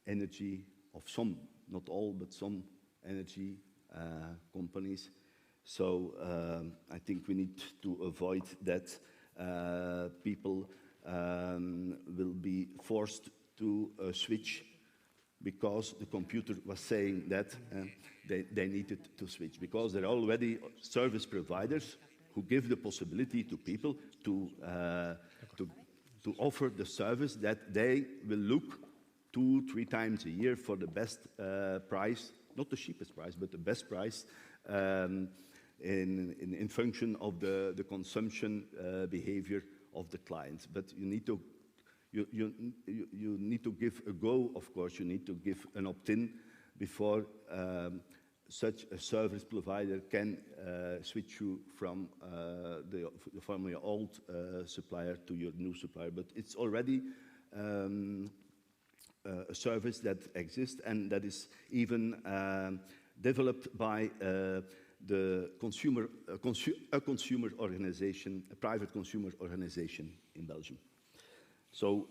energy, of some, not all, but some energy companies. So I think we need to avoid that people will be forced to switch because the computer was saying that they needed to switch, because there are already service providers who give the possibility to people to offer the service that they will look 2-3 times a year for the best price, not the cheapest price, but the best price in function of the consumption behavior of the clients. But you need to you need to give a go, of course. You need to give an opt-in before such a service provider can switch you from from your old supplier to your new supplier. But it's already a service that exists and that is even developed by the consumer organization, a private consumer organization in Belgium. So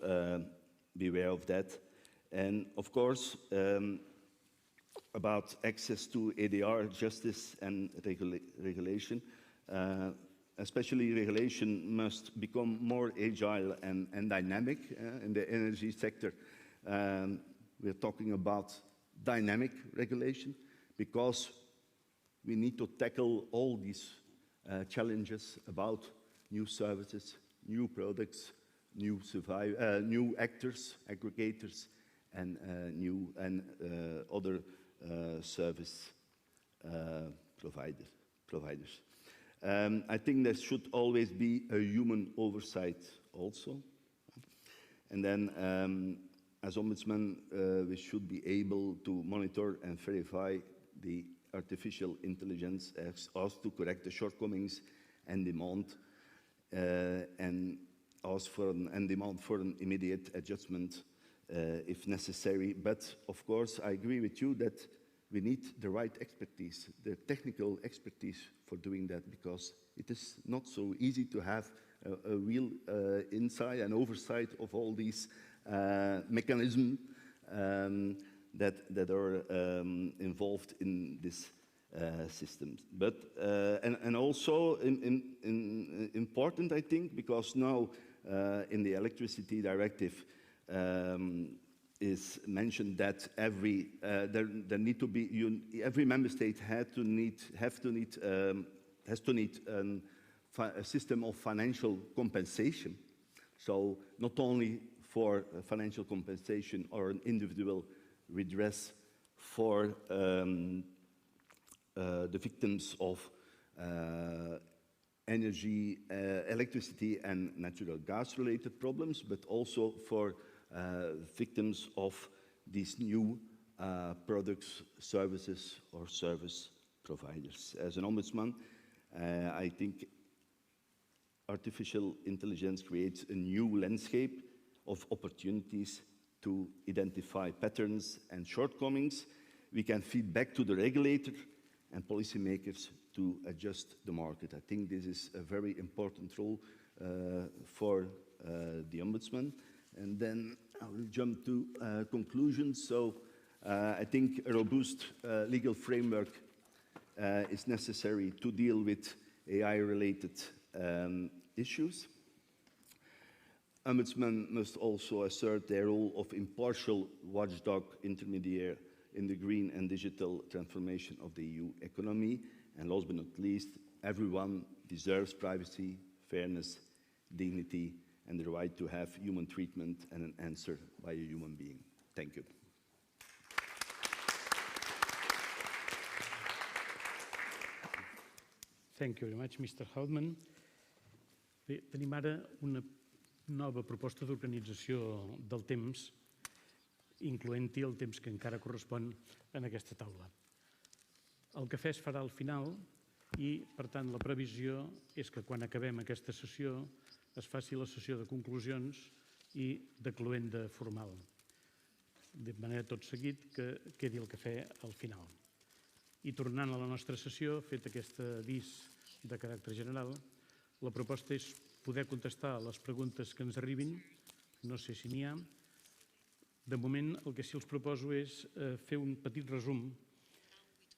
beware of that. And of course, about access to ADR, justice and regulation, especially regulation must become more agile and dynamic in the energy sector. We're talking about dynamic regulation because we need to tackle all these challenges about new services, new products, new actors, aggregators, and new and other service providers. I think there should always be a human oversight also. And then, as Ombudsman, we should be able to monitor and verify the artificial intelligence as to correct the shortcomings and demand demand for an immediate adjustment if necessary. But of course, I agree with you that we need the right expertise, the technical expertise for doing that, because it is not so easy to have a real insight and oversight of all these mechanisms that are involved in this systems. But and also important, I think, because now in the electricity directive is mentioned that every member state has to need a system of financial compensation. So not only for financial compensation or an individual redress for the victims of energy, electricity and natural gas related problems, but also for victims of these new products, services or service providers. As an ombudsman, I think artificial intelligence creates a new landscape of opportunities to identify patterns and shortcomings. We can feed back to the regulator and policymakers to adjust the market. I think this is a very important role for the Ombudsman. And then I will jump to conclusions. So I think a robust legal framework is necessary to deal with AI-related issues. Ombudsmen must also assert their role of impartial watchdog intermediary in the green and digital transformation of the EU economy. And last but not least, everyone deserves privacy, fairness, dignity, and the right to have human treatment and an answer by a human being. Thank you. Thank you very much, Mr. Houtman. Bé, tenim ara una nova proposta d'organització del temps, incloent-hi el temps que encara correspon en aquesta taula. El cafè es farà al final i, per tant, la previsió és que quan acabem aquesta sessió es faci la sessió de conclusions i de cloenda formal, de manera tot seguit que quedi el cafè al final. I tornant a la nostra sessió, fet aquest avís de caràcter general, la proposta és poder contestar les preguntes que ens arribin, no sé si n'hi ha. De moment, el que sí els proposo és fer un petit resum,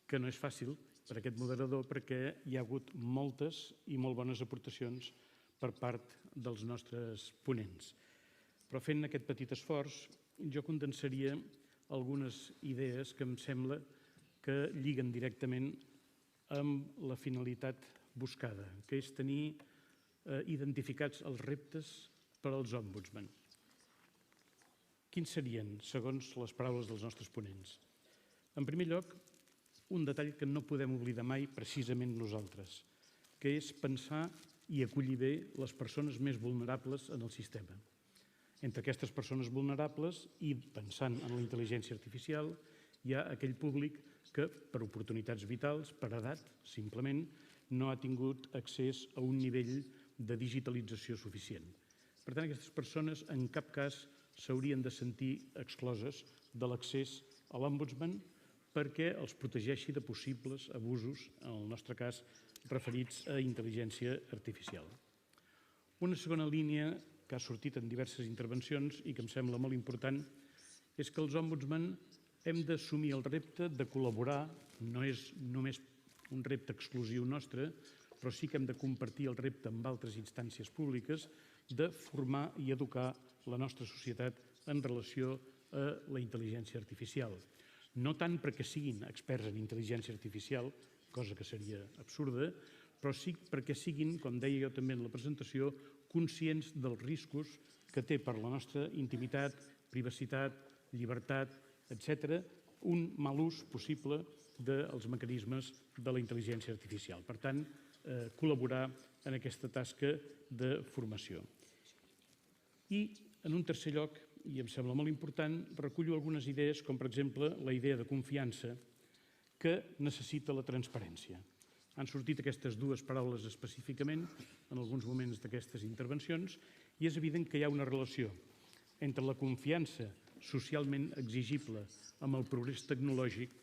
que no és fàcil per a aquest moderador perquè hi ha hagut moltes i molt bones aportacions per part dels nostres ponents. Però fent aquest petit esforç, jo condensaria algunes idees que em sembla que lliguen directament amb la finalitat buscada, que és tenir identificats els reptes per als ombudsman. Quins serien, segons les paraules dels nostres ponents? En primer lloc, un detall que no podem oblidar mai precisament nosaltres, que és pensar i acollir bé les persones més vulnerables en el sistema. Entre aquestes persones vulnerables i pensant en la intel·ligència artificial hi ha aquell públic que per oportunitats vitals, per edat, simplement, no ha tingut accés a un nivell de digitalització suficient. Per tant, aquestes persones en cap cas s'haurien de sentir excloses de l'accés a l'ombudsman perquè els protegeixi de possibles abusos, en el nostre cas, referits a intel·ligència artificial. Una segona línia que ha sortit en diverses intervencions i que em sembla molt important és que els ombudsman hem d'assumir el repte de col·laborar, no és només un repte exclusiu nostre, però sí que hem de compartir el repte amb altres instàncies públiques de formar i educar la nostra societat en relació a la intel·ligència artificial. No tant perquè siguin experts en intel·ligència artificial, cosa que seria absurda, però sí perquè siguin, com deia jo també en la presentació, conscients dels riscos que té per la nostra intimitat, privacitat, llibertat, etc., un mal ús possible dels mecanismes de la intel·ligència artificial. Per tant, col·laborar en aquesta tasca de formació. I, en un tercer lloc, i em sembla molt important, recullo algunes idees, com per exemple la idea de confiança que necessita la transparència. Han sortit aquestes dues paraules específicament en alguns moments d'aquestes intervencions i és evident que hi ha una relació entre la confiança socialment exigible amb el progrés tecnològic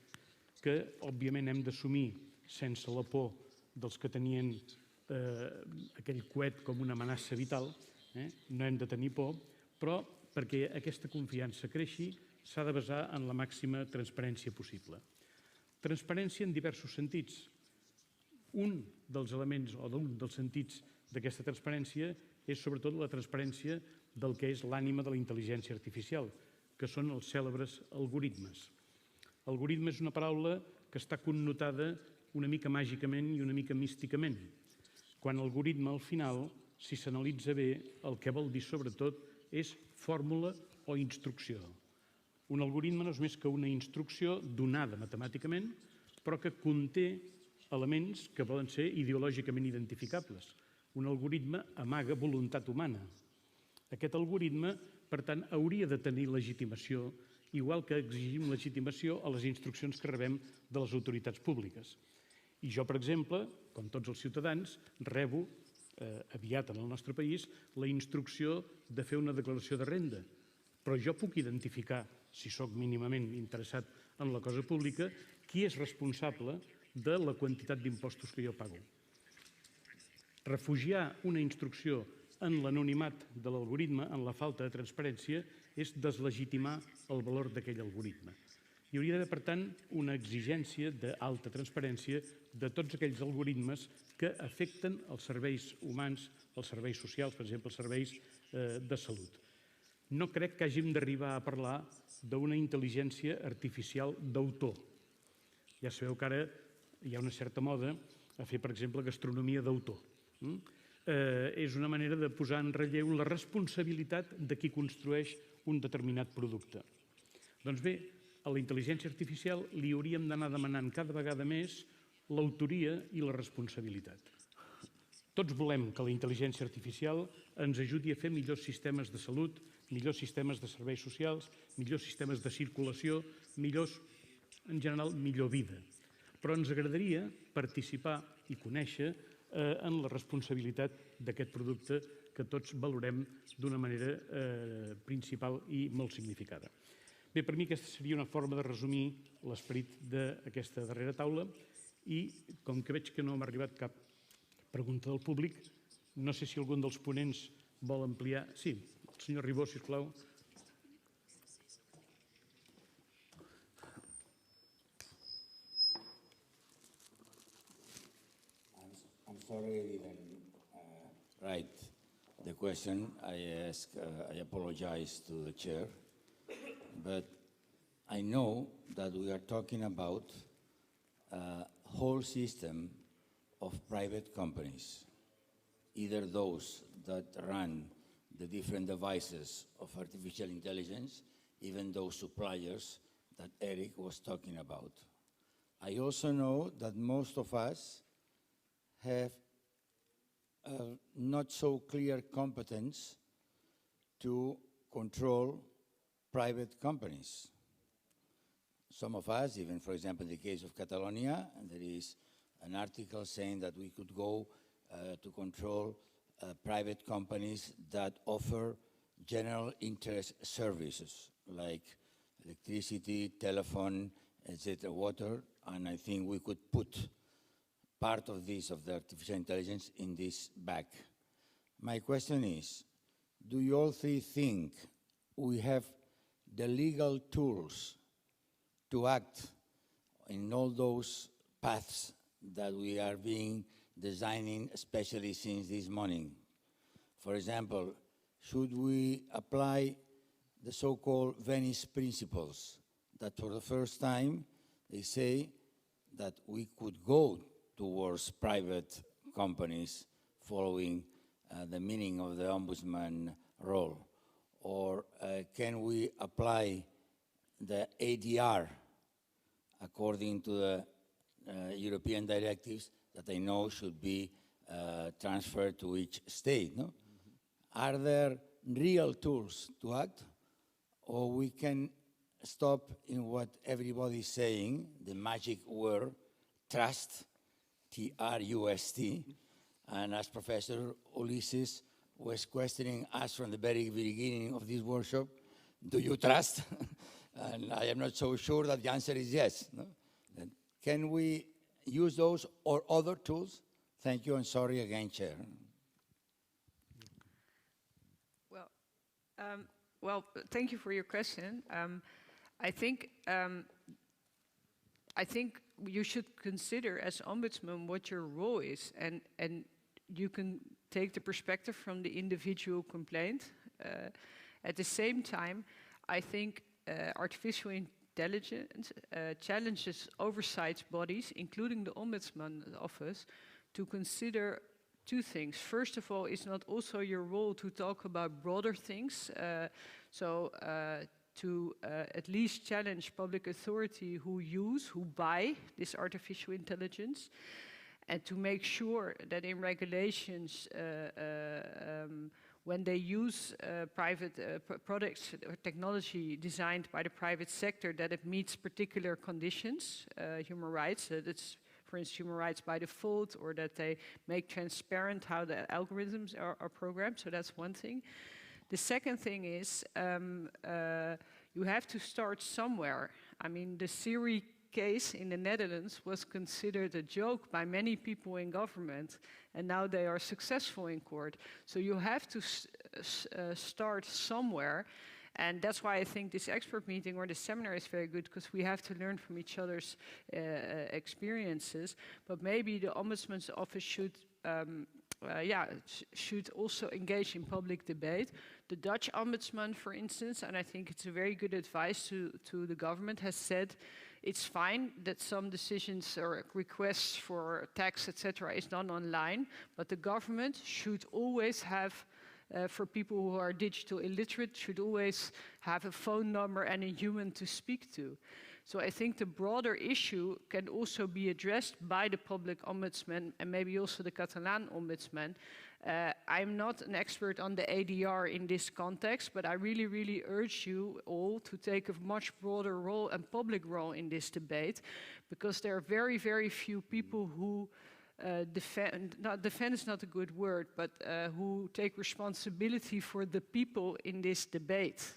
que, òbviament, hem d'assumir sense la por dels que tenien aquell coet com una amenaça vital, no hem de tenir por, però perquè aquesta confiança creixi s'ha de basar en la màxima transparència possible. Transparència en diversos sentits. Un dels elements o d'un dels sentits d'aquesta transparència és sobretot la transparència del que és l'ànima de la intel·ligència artificial, que són els cèlebres algoritmes. Algoritme és una paraula que està connotada una mica màgicament i una mica místicament, quan algoritme al final, si s'analitza bé, el que vol dir sobretot és fórmula o instrucció. Un algoritme no és més que una instrucció donada matemàticament, però que conté elements que poden ser ideològicament identificables. Un algoritme amaga voluntat humana. Aquest algoritme, per tant, hauria de tenir legitimació, igual que exigim legitimació a les instruccions que rebem de les autoritats públiques. I jo, per exemple, com tots els ciutadans, rebo aviat en el nostre país la instrucció de fer una declaració de renda. Però jo puc identificar, si sóc mínimament interessat en la cosa pública, qui és responsable de la quantitat d'impostos que jo pago. Refugiar una instrucció en l'anonimat de l'algoritme, en la falta de transparència, és deslegitimar el valor d'aquell algoritme. Hi hauria d'haver, per tant, una exigència d'alta transparència de tots aquells algoritmes que afecten els serveis humans, els serveis socials, per exemple, els serveis de salut. No crec que hàgim d'arribar a parlar d'una intel·ligència artificial d'autor. Ja sabeu que ara hi ha una certa moda a fer, per exemple, gastronomia d'autor. És una manera de posar en relleu la responsabilitat de qui construeix un determinat producte. Doncs bé, a la intel·ligència artificial li hauríem d'anar demanant cada vegada més l'autoria i la responsabilitat. Tots volem que la intel·ligència artificial ens ajudi a fer millors sistemes de salut, millors sistemes de serveis socials, millors sistemes de circulació, en general, millor vida. Però ens agradaria participar i conèixer en la responsabilitat d'aquest producte que tots valorem d'una manera principal i molt significada. Bé, per mi aquesta seria una forma de resumir l'esperit d'aquesta darrera taula i, com que veig que no m'ha arribat cap pregunta del públic, no sé si algun dels ponents vol ampliar. Sí, el senyor Ribó, sisplau. I'm sorry I didn't write the question. I apologize to the chair. But I know that we are talking about a whole system of private companies, either those that run the different devices of artificial intelligence, even those suppliers that Eric was talking about. I also know that most of us have not so clear competence to control private companies. Some of us, even for example in the case of Catalonia, there is an article saying that we could go to control private companies that offer general interest services like electricity, telephone, etc., water, and I think we could put part of this, of the artificial intelligence, in this bag. My question is, do you all three think we have the legal tools to act in all those paths that we are being designing, especially since this morning? For example, should we apply the so-called Venice principles, that for the first time they say that we could go towards private companies following the meaning of the ombudsman role? Or can we apply the ADR according to the European directives that I know should be transferred to each state? No? Are there real tools to act, or we can stop in what everybody is saying, the magic word, trust, T-R-U-S-T, and as Professor Ulysses was questioning us from the very beginning of this workshop, do you trust? And I am not so sure that the answer is yes. No? Can we use those or other tools? Thank you, and sorry again, Chair. Well, thank you for your question. I think you should consider as ombudsman what your role is, and you can take the perspective from the individual complaint. At the same time, I think artificial intelligence challenges oversight bodies, including the Ombudsman Office, to consider two things. First of all, it's not also your role to talk about broader things, to at least challenge public authority who buy this artificial intelligence, and to make sure that in regulations, when they use private products or technology designed by the private sector, that it meets particular conditions, human rights, that it's, for instance, human rights by default, or that they make transparent how the algorithms are programmed. So that's one thing. The second thing is you have to start somewhere. I mean, the Siri case in the Netherlands was considered a joke by many people in government, and now they are successful in court. So you have to start somewhere, And that's why I think this expert meeting or this seminar is very good, because we have to learn from each other's experiences. But maybe the Ombudsman's office should should also engage in public debate. The Dutch Ombudsman, for instance, and I think it's a very good advice to the government, has said it's fine that some decisions or requests for tax, etc., is done online, but the government should always have, for people who are digital illiterate, should always have a phone number and a human to speak to. So I think the broader issue can also be addressed by the public ombudsman and maybe also the Catalan ombudsman. I'm not an expert on the ADR in this context, but I really, really urge you all to take a much broader role and public role in this debate, because there are very, very few people who defend is not a good word, but who take responsibility for the people in this debate.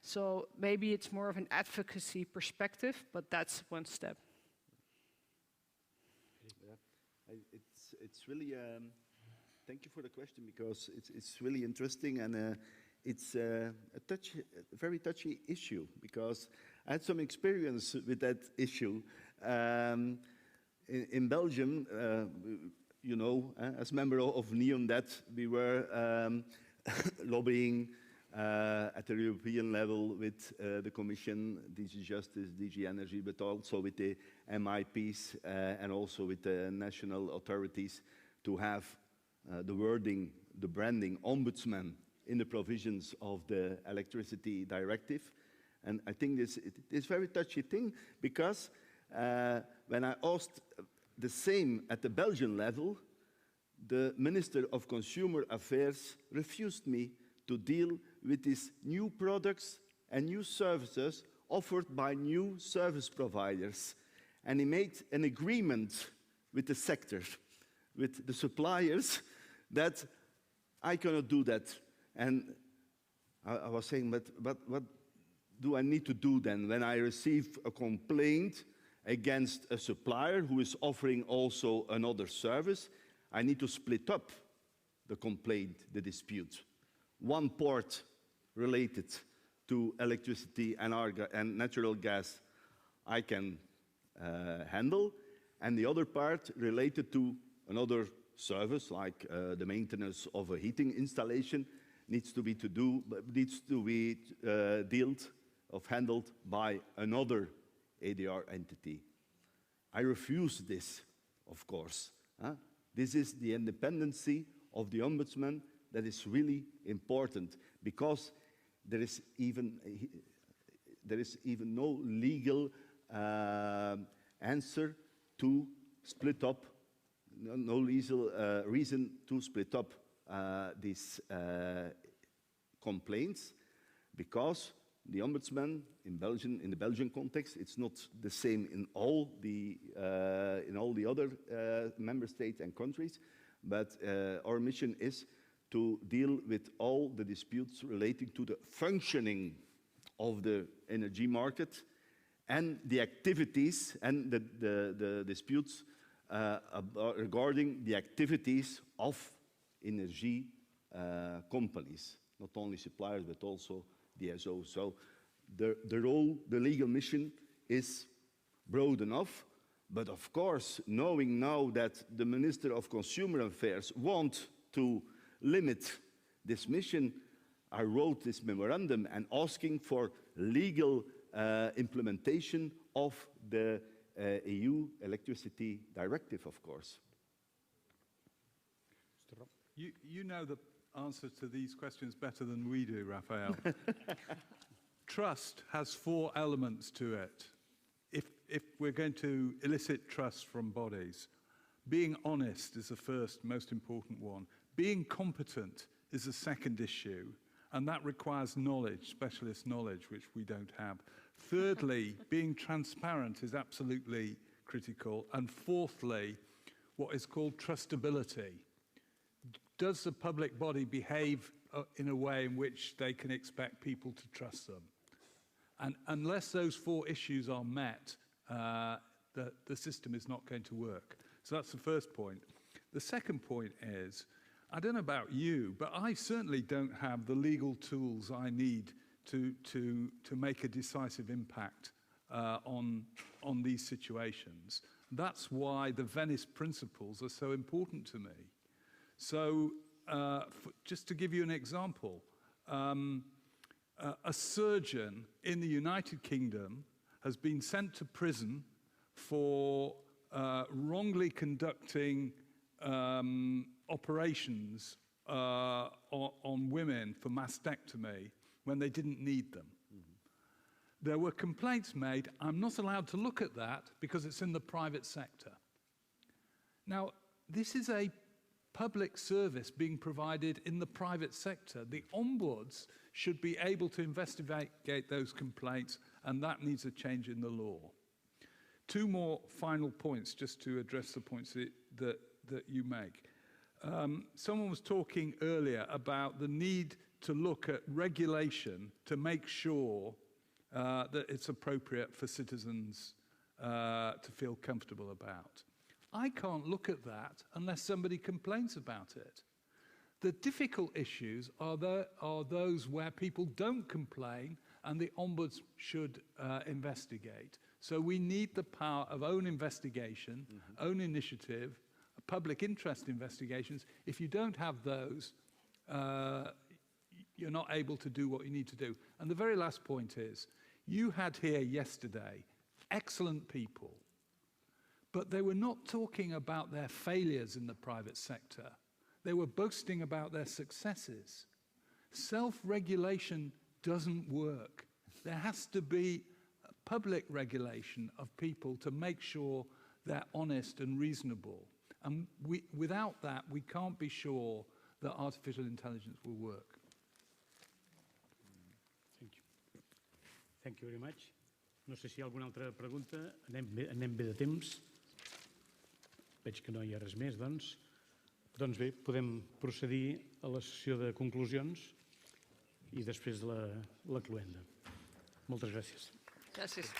So maybe it's more of an advocacy perspective, but that's one step. Yeah. It's really, thank you for the question, because it's really interesting, and it's a very touchy issue, because I had some experience with that issue. In Belgium, you know, as member of Neerlandès, we were lobbying at the European level with the Commission, DG Justice, DG Energy, but also with the MIPs and also with the national authorities to have the wording, the branding, ombudsman in the provisions of the electricity directive. And I think this is a very touchy thing, because when I asked the same at the Belgian level, the Minister of Consumer Affairs refused me to deal with these new products and new services offered by new service providers. And he made an agreement with the sector, with the suppliers, that I cannot do that. And I was saying, but what do I need to do then when I receive a complaint against a supplier who is offering also another service? I need to split up the complaint, the dispute. One part related to electricity and natural gas I can handle, and the other part related to another service, like the maintenance of a heating installation, needs to be handled by another ADR entity. I refuse this, of course. This is the independency of the ombudsman that is really important, because there is even no legal answer to split up, no legal reason to split up these complaints, because the ombudsman in the Belgian context, it's not the same in all the other member states and countries, but our mission is to deal with all the disputes relating to the functioning of the energy market and the activities and the disputes regarding the activities of energy companies, not only suppliers but also DSO. So the legal mission is broad enough, but of course, knowing now that the Minister of Consumer Affairs wants to limit this mission, I wrote this memorandum and asking for legal implementation of the EU electricity directive, of course. You know the answer to these questions better than we do, Raphael. Trust has 4 elements to it. If we're going to elicit trust from bodies, being honest is the first, most important one. Being competent is the second issue, and that requires knowledge, specialist knowledge, which we don't have. Thirdly, being transparent is absolutely critical. And fourthly, what is called trustability. Does the public body behave in a way in which they can expect people to trust them? And unless those 4 issues are met, the system is not going to work. So that's the first point. The second point is, I don't know about you, but I certainly don't have the legal tools I need to make a decisive impact on these situations. That's why the Venice principles are so important to me. So just to give you an example, a surgeon in the United Kingdom has been sent to prison for wrongly conducting operations on women for mastectomy when they didn't need them. There were complaints made. I'm not allowed to look at that because it's in the private sector. Now, this is a public service being provided in the private sector. The ombuds should be able to investigate those complaints, and that needs a change in the law. Two more final points, just to address the points that you make. Someone was talking earlier about the need to look at regulation to make sure that it's appropriate for citizens to feel comfortable about. I can't look at that unless somebody complains about it. The difficult issues are those where people don't complain and the ombuds should investigate. So we need the power of own investigation, own initiative, public interest investigations. If you don't have those, you're not able to do what you need to do. And the very last point is, you had here yesterday excellent people, but they were not talking about their failures in the private sector. They were boasting about their successes. Self-regulation doesn't work. There has to be public regulation of people to make sure they're honest and reasonable. And without that, we can't be sure that artificial intelligence will work. Thank you. Thank you very much. No sé si hi ha alguna altra pregunta. Anem bé de temps. Veig que no hi ha res més, doncs. Doncs bé, podem procedir a la sessió de conclusions i després la cloenda. Moltes gràcies. Gràcies.